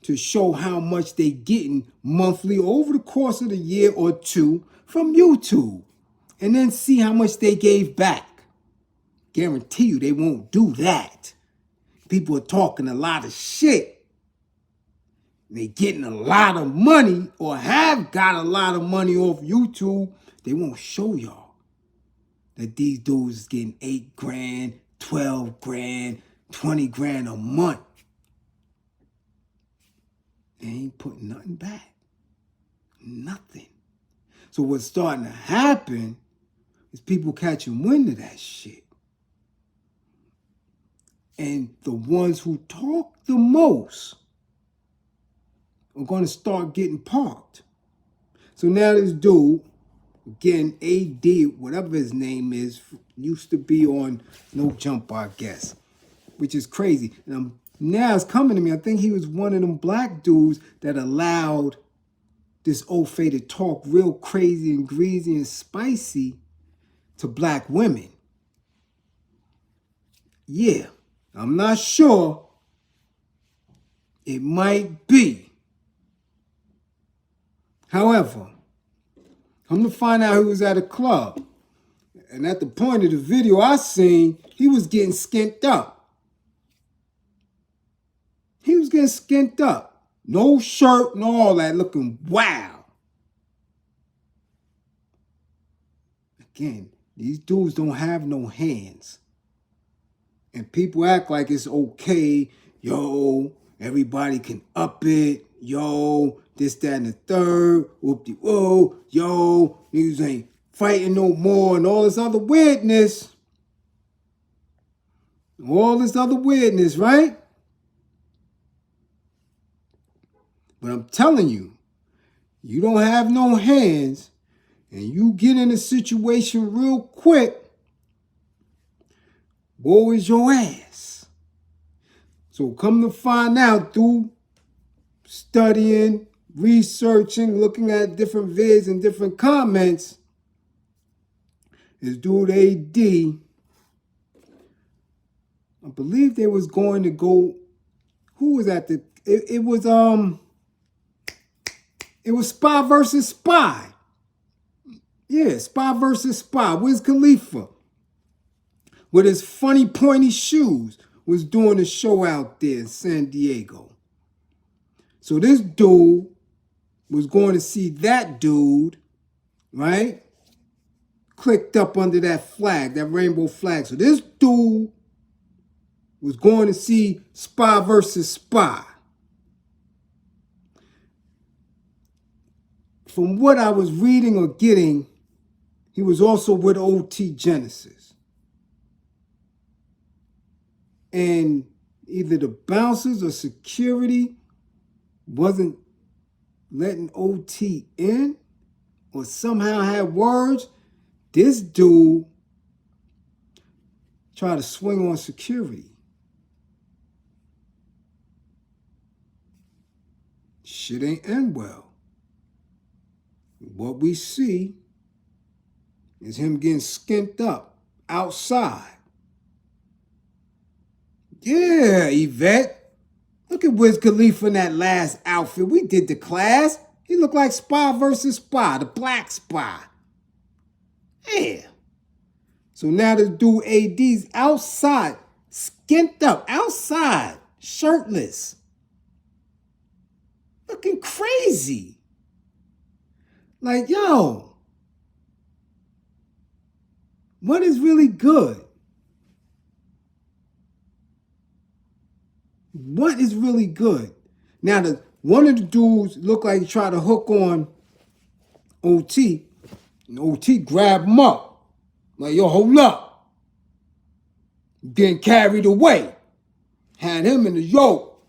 to show how much they getting monthly over the course of the year or two from YouTube. And then see how much they gave back. Guarantee you they won't do that. People are talking a lot of shit. They getting a lot of money or have got a lot of money off YouTube. They won't show y'all that these dudes is getting 8 grand, 12 grand, 20 grand a month. They ain't putting nothing back. Nothing. So what's starting to happen is people catching wind of that shit. And the ones who talk the most are going to start getting parked. So now this dude, again, AD, whatever his name is, used to be on No Jump, I guess, which is crazy. And now it's coming to me. I think he was one of them black dudes that allowed this old Faye to talk real crazy and greasy and spicy to black women. Yeah, I'm not sure. It might be. However, come to find out he was at a club. And at the point of the video I seen, he was getting skint up. He was getting skint up. No shirt and all that, looking wow. Again, these dudes don't have no hands. And people act like it's okay. Yo, everybody can up it. Yo, this, that, and the third. Whoop-de-whoa. Yo, niggas ain't fighting no more. And all this other weirdness. All this other weirdness, right? But I'm telling you, you don't have no hands and you get in a situation real quick, woe is your ass. So come to find out through studying, researching, looking at different vids and different comments, this dude AD, I believe they was going to go, who was at the, it was Spy versus Spy. Yeah, Spy versus Spy. Wiz Khalifa, with his funny pointy shoes, was doing a show out there in San Diego. So this dude was going to see that dude, right? Clicked up under that flag, that rainbow flag. So this dude was going to see Spy versus Spy. From what I was reading or getting, he was also with OT Genesis. And either the bouncers or security wasn't letting OT in or somehow had words, this dude tried to swing on security. Shit ain't end well. What we see is him getting skinned up outside. Yeah, Yvette. Look at Wiz Khalifa in that last outfit. We did the class. He looked like Spy versus Spy, the black spy. Yeah. So now this dude AD's outside, skinned up, outside, shirtless. Looking crazy. Like, yo, what is really good? What is really good? Now, one of the dudes looked like he tried to hook on OT, and OT grabbed him up. Like, yo, hold up. Getting carried away. Had him in the yoke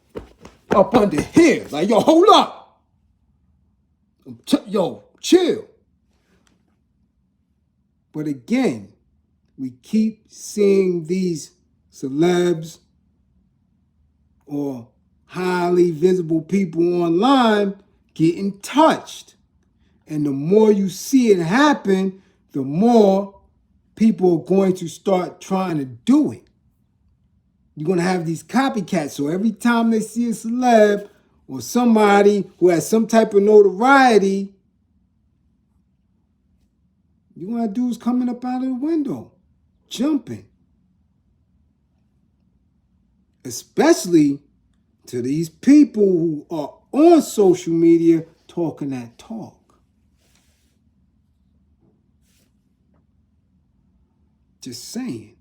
up under here. Like, yo, hold up. Yo, chill. But again, we keep seeing these celebs or highly visible people online getting touched. And the more you see it happen, the more people are going to start trying to do it. You're going to have these copycats. So every time they see a celeb or somebody who has some type of notoriety, you're going to have dudes coming up out of the window, jumping. Especially to these people who are on social media talking that talk. Just saying.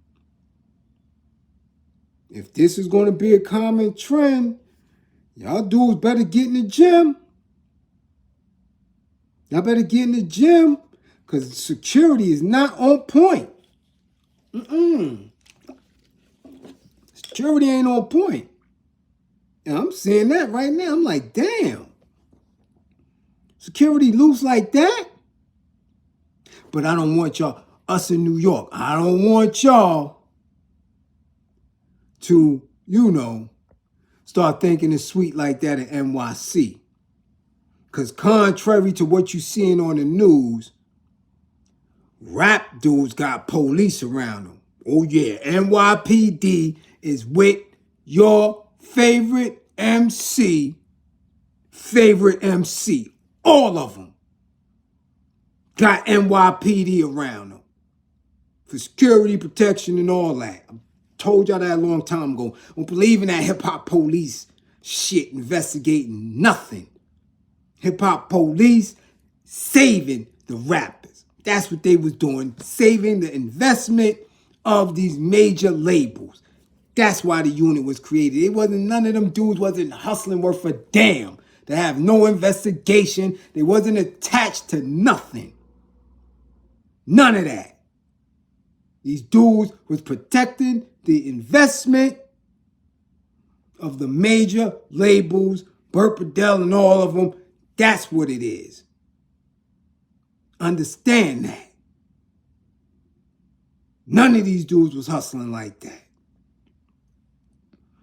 If this is going to be a common trend, y'all dudes better get in the gym. Y'all better get in the gym because security is not on point. Security ain't on point. And I'm seeing that right now. I'm like, damn. Security loose like that? But I don't want y'all, us in New York, I don't want y'all to, start thinking it's sweet like that in NYC. Because contrary to what you're seeing on the news, rap dudes got police around them. Oh yeah, NYPD is with your favorite MC. All of them got NYPD around them for security, protection, and all that. I told y'all that a long time ago. I don't believe in that hip-hop police shit investigating nothing. Hip-hop police saving the rappers. That's what they was doing, saving the investment of these major labels. That's why the unit was created. It wasn't, none of them dudes wasn't hustling worth a damn. They have no investigation. They wasn't attached to nothing. None of that. These dudes was protecting the investment of the major labels, Burt Padell and all of them. That's what it is. Understand that. None of these dudes was hustling like that.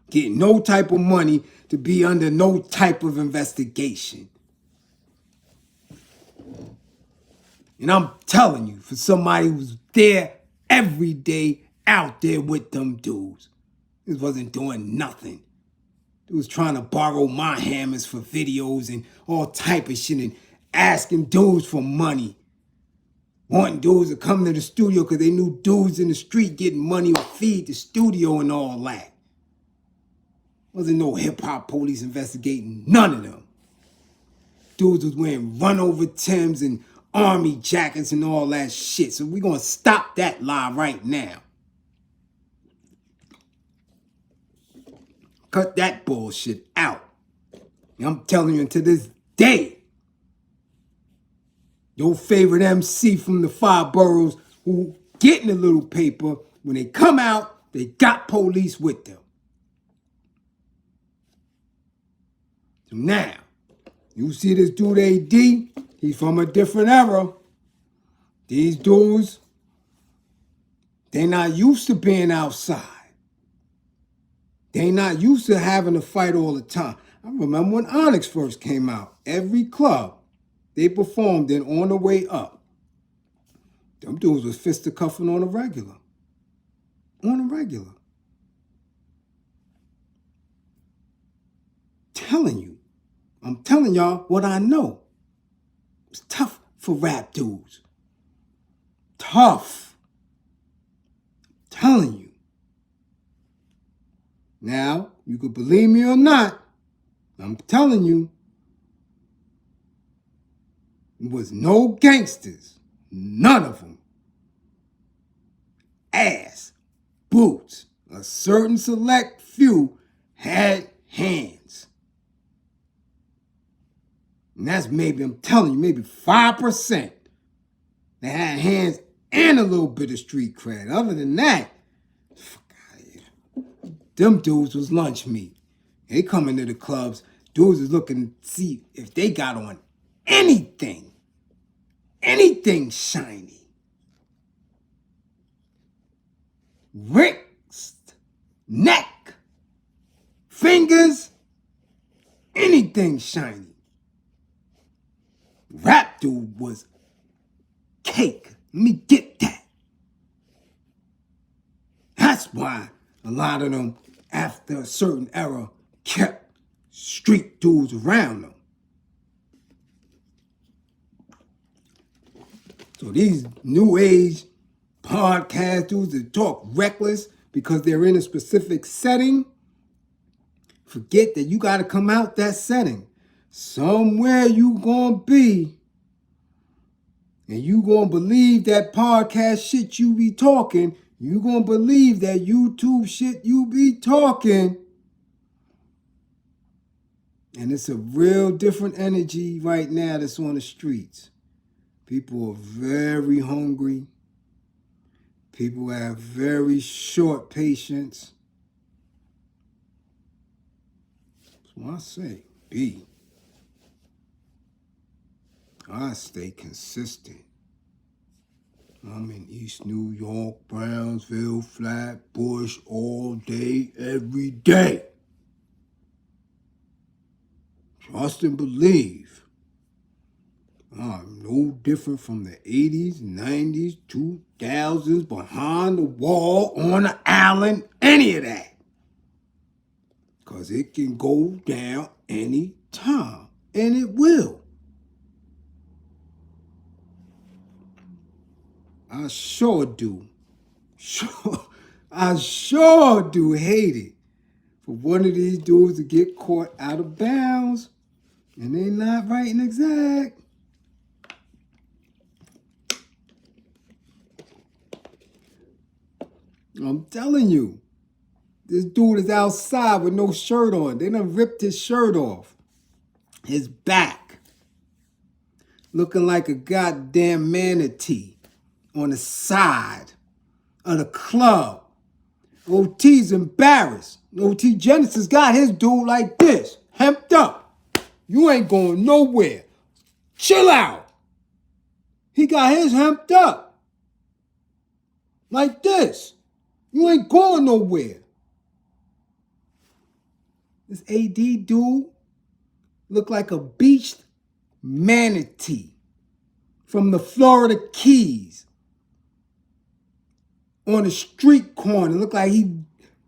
Getting no type of money to be under no type of investigation. And I'm telling you, for somebody who's there every day, out there with them dudes, this wasn't doing nothing. It was trying to borrow my hammers for videos and all type of shit and asking dudes for money. Wanting dudes to come to the studio because they knew dudes in the street getting money would feed the studio and all that. Wasn't no hip-hop police investigating none of them. Dudes was wearing run-over Timbs and army jackets and all that shit. So we're going to stop that lie right now. Cut that bullshit out. And I'm telling you, to this day, your favorite MC from the 5 boroughs who getting a little paper, when they come out, they got police with them. So now, You see this dude AD? He's from a different era. These dudes, they not used to being outside. They not used to having to fight all the time. I remember when Onyx first came out. Every club they performed in on the way up, them dudes was fisticuffing on a regular. On a regular. I'm telling y'all what I know. It's tough for rap dudes. Tough. I'm telling you. Now, you could believe me or not, I'm telling you, there was no gangsters. None of them. Ass, boots, a certain select few had hands. And that's maybe, I'm telling you, maybe 5% that had hands and a little bit of street cred. Other than that, fuck out of here. Them dudes was lunch meat. They come into the clubs, dudes is looking to see if they got on anything shiny. Wrist, neck, fingers, anything shiny. Rap dude was cake. Let me get that. That's why a lot of them, after a certain era, kept street dudes around them. So these new age podcast dudes that talk reckless because they're in a specific setting, forget that you got to come out that setting. Somewhere you gonna be, and you gonna believe that podcast shit you be talking. You gonna believe that YouTube shit you be talking. And it's a real different energy right now that's on the streets. People are very hungry. People have very short patience. So I say, B. I stay consistent. I'm in East New York, Brownsville, Flatbush all day, every day. Trust and believe. I'm no different from the 80s, 90s, 2000s, behind the wall, on the island, any of that. Because it can go down any time, and it will. I sure do. I sure do hate it for one of these dudes to get caught out of bounds and they not writing exact. I'm telling you, this dude is outside with no shirt on. They done ripped his shirt off. His back. Looking like a goddamn manatee on the side of the club. OT's embarrassed. OT Genesis got his dude like this, hemped up. You ain't going nowhere. Chill out. He got his hemped up. Like this. You ain't going nowhere. This AD dude looked like a beached manatee from the Florida Keys on a street corner. Looked like he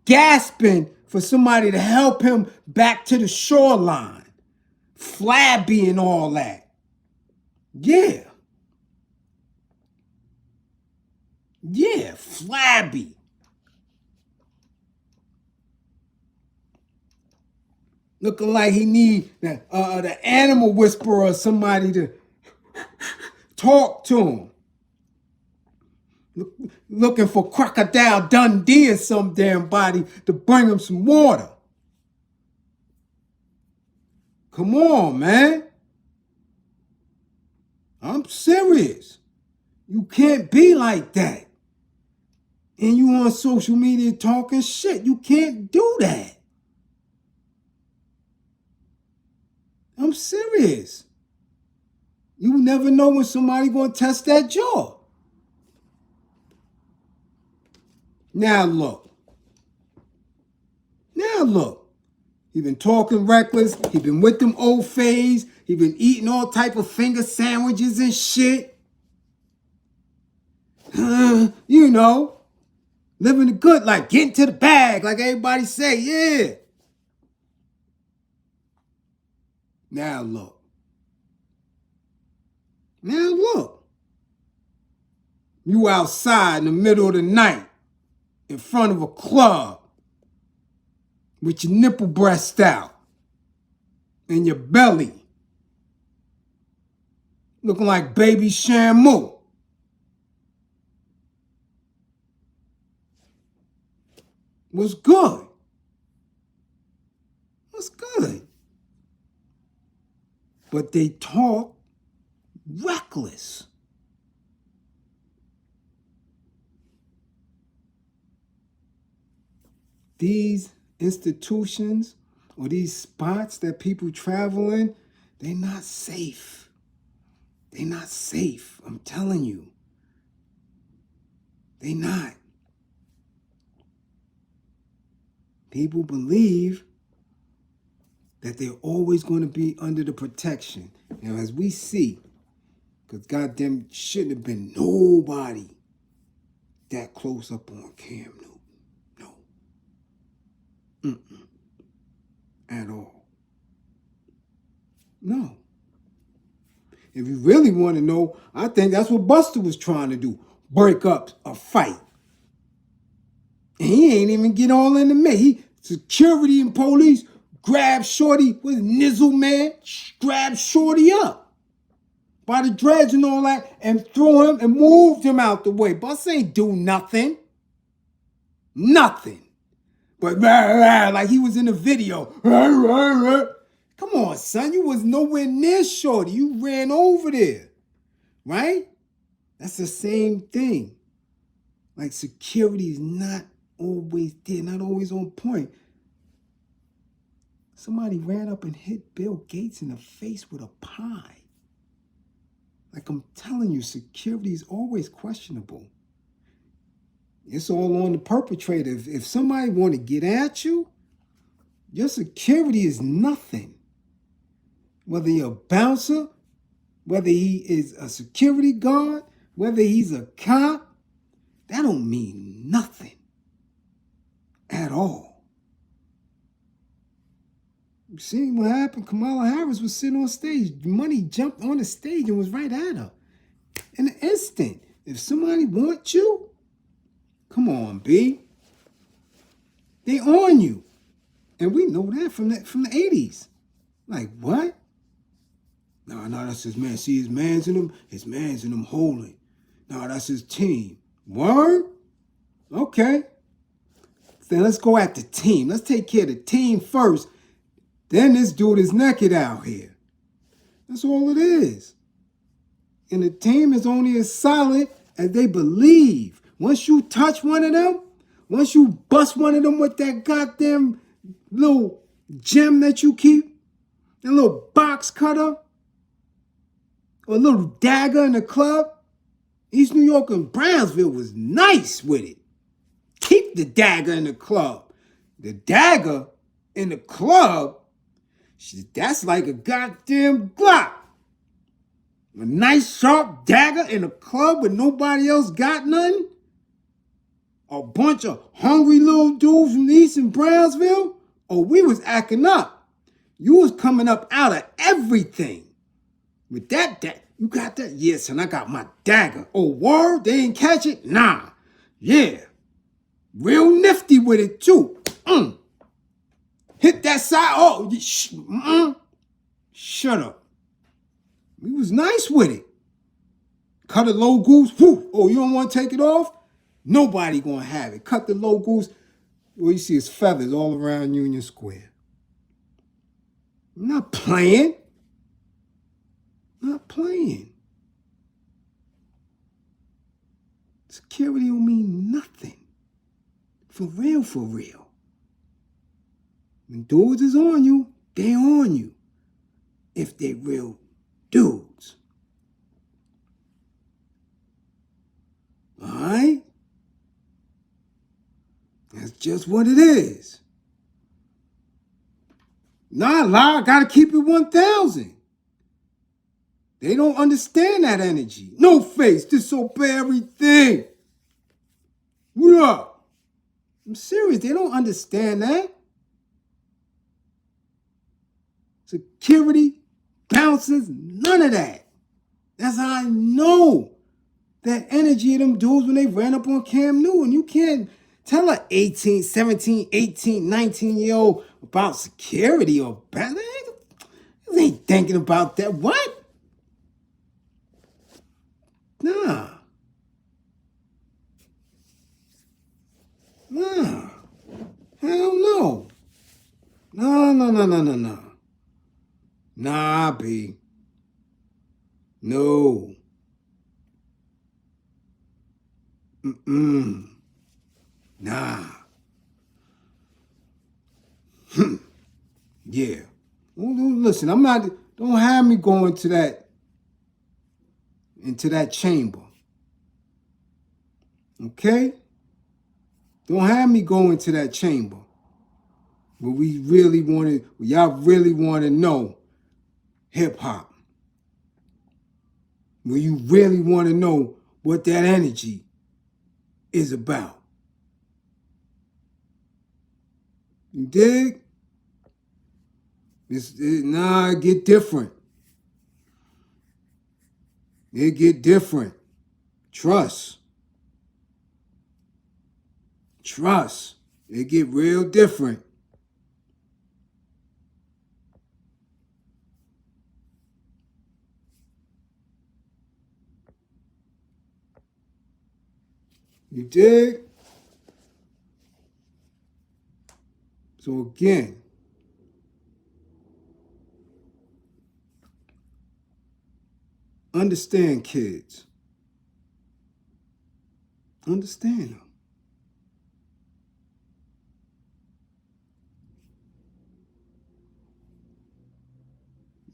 gasping for somebody to help him back to the shoreline. Flabby and all that. Yeah. Yeah, flabby. Looking like he need the animal whisperer or somebody to talk to him. Looking for Crocodile Dundee or some damn body to bring him some water. Come on, man. I'm serious. You can't be like that. And you on social media talking shit. You can't do that. I'm serious. You never know when somebody gonna test that jaw. Now look. He been talking reckless. He been with them old fays. He been eating all type of finger sandwiches and shit. You know, living the good life, getting to the bag, like everybody say, yeah. Now look. You outside in the middle of the night, in front of a club, with your nipple breast out, and your belly, looking like baby Shamu. What's good? But they talk reckless. These institutions or these spots that people travel in, they're not safe. I'm telling you. They not. People believe that they're always going to be under the protection. Now, as we see, because goddamn shouldn't have been nobody that close up on Cam Newton. No. At all. No. If you really want to know, I think that's what Buster was trying to do. Break up a fight. And he ain't even get all in the mix. Security and police grabbed Shorty with Nizzle man, grabbed Shorty up by the dreads and all that and threw him and moved him out the way. Bus ain't do nothing. But like he was in the video. Come on, son. You was nowhere near Shorty. You ran over there. Right? That's the same thing. Like security is not always there, not always on point. Somebody ran up and hit Bill Gates in the face with a pie. Like I'm telling you, security is always questionable. It's all on the perpetrator. If somebody want to get at you, your security is nothing. Whether you're a bouncer, whether he is a security guard, whether he's a cop, that don't mean nothing at all. You see what happened? Kamala Harris was sitting on stage. Money jumped on the stage and was right at her. In an instant. If somebody wants you, come on, B. They on you. And we know that from the 80s. Like, what? No, that's his man. See, his man's in him holding. No, that's his team. Word? Okay. Then let's go at the team. Let's take care of the team first. Then this dude is naked out here. That's all it is. And the team is only as solid as they believe. Once you touch one of them, once you bust one of them with that goddamn little gem that you keep, that little box cutter, or a little dagger in the club, East New York and Brownsville was nice with it. Keep the dagger in the club. The dagger in the club, that's like a goddamn Glock. A nice sharp dagger in a club where nobody else got nothing. A bunch of hungry little dudes from East and Brownsville. Oh, we was acting up. You was coming up out of everything. With that, you got that? Yes, and I got my dagger. Oh, word? They ain't catch it? Nah. Yeah. Real nifty with it, too. Hit that side. Oh, shut up. We was nice with it. Cut a low goose. Whew. Oh, you don't want to take it off? Nobody gonna have it. Cut the low goose. Well, you see his feathers all around Union Square. I'm not playing. Security don't mean nothing. For real. When dudes is on you, they on you. if they real dudes. All right? That's just what it is. Nah, lie, gotta keep it 1,000. They don't understand that energy. No face, disobey everything. What up? I'm serious, they don't understand that. Security, bouncers, none of that. That's how I know that energy of them dudes when they ran up on Cam Newton. You can't tell a 18, 17, 18, 19-year-old about security or balance. They ain't thinking about that. What? Nah. Nah. Hell no. No. Nah, B. No. Nah. Yeah. Listen, I'm not, don't have me go into that chamber. Okay? Don't have me go into that chamber. Where y'all really want to know hip hop. Where you really want to know what that energy is about. You dig? It get different. It get different. Trust. It get real different. You dig? So again, understand kids. Understand them.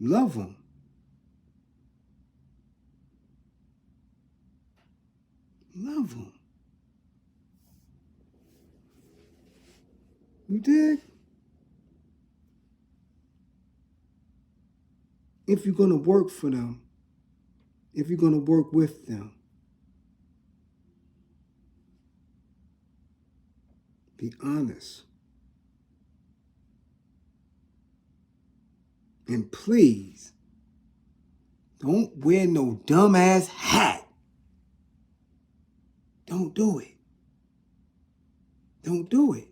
Love them. Love them. You dig? If you're going to work for them, if you're going to work with them, be honest. And please, don't wear no dumbass hat. Don't do it. Don't do it.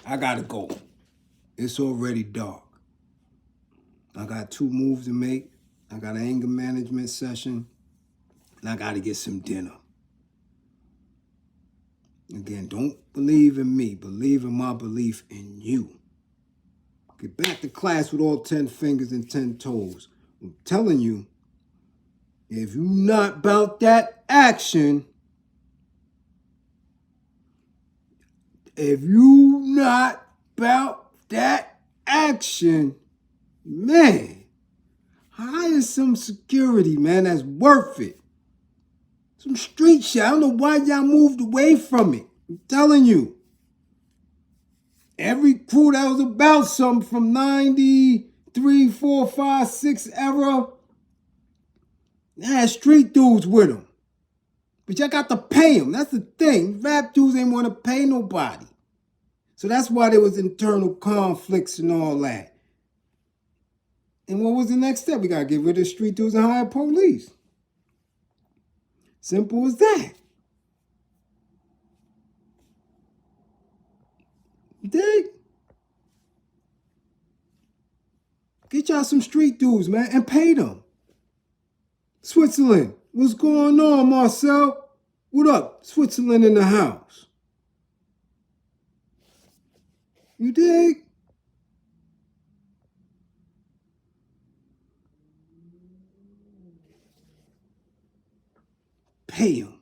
I gotta go. It's already dark. I got 2 moves to make. I got an anger management session. And I gotta get some dinner. Again, don't believe in me. Believe in my belief in you. Get back to class with all 10 fingers and 10 toes. I'm telling you, if you're not about that action, man, hire some security, man, that's worth it. Some street shit. I don't know why y'all moved away from it. I'm telling you. Every crew that was about something from 93, 4, 5, 6 era, they had street dudes with them. But y'all got to pay them. That's the thing. Rap dudes ain't want to pay nobody. So that's why there was internal conflicts and all that. And what was the next step? We got to get rid of street dudes and hire police. Simple as that. You dig? Get y'all some street dudes, man, and pay them. Switzerland, what's going on, Marcel? What up? Switzerland in the house. You dig? Pay them.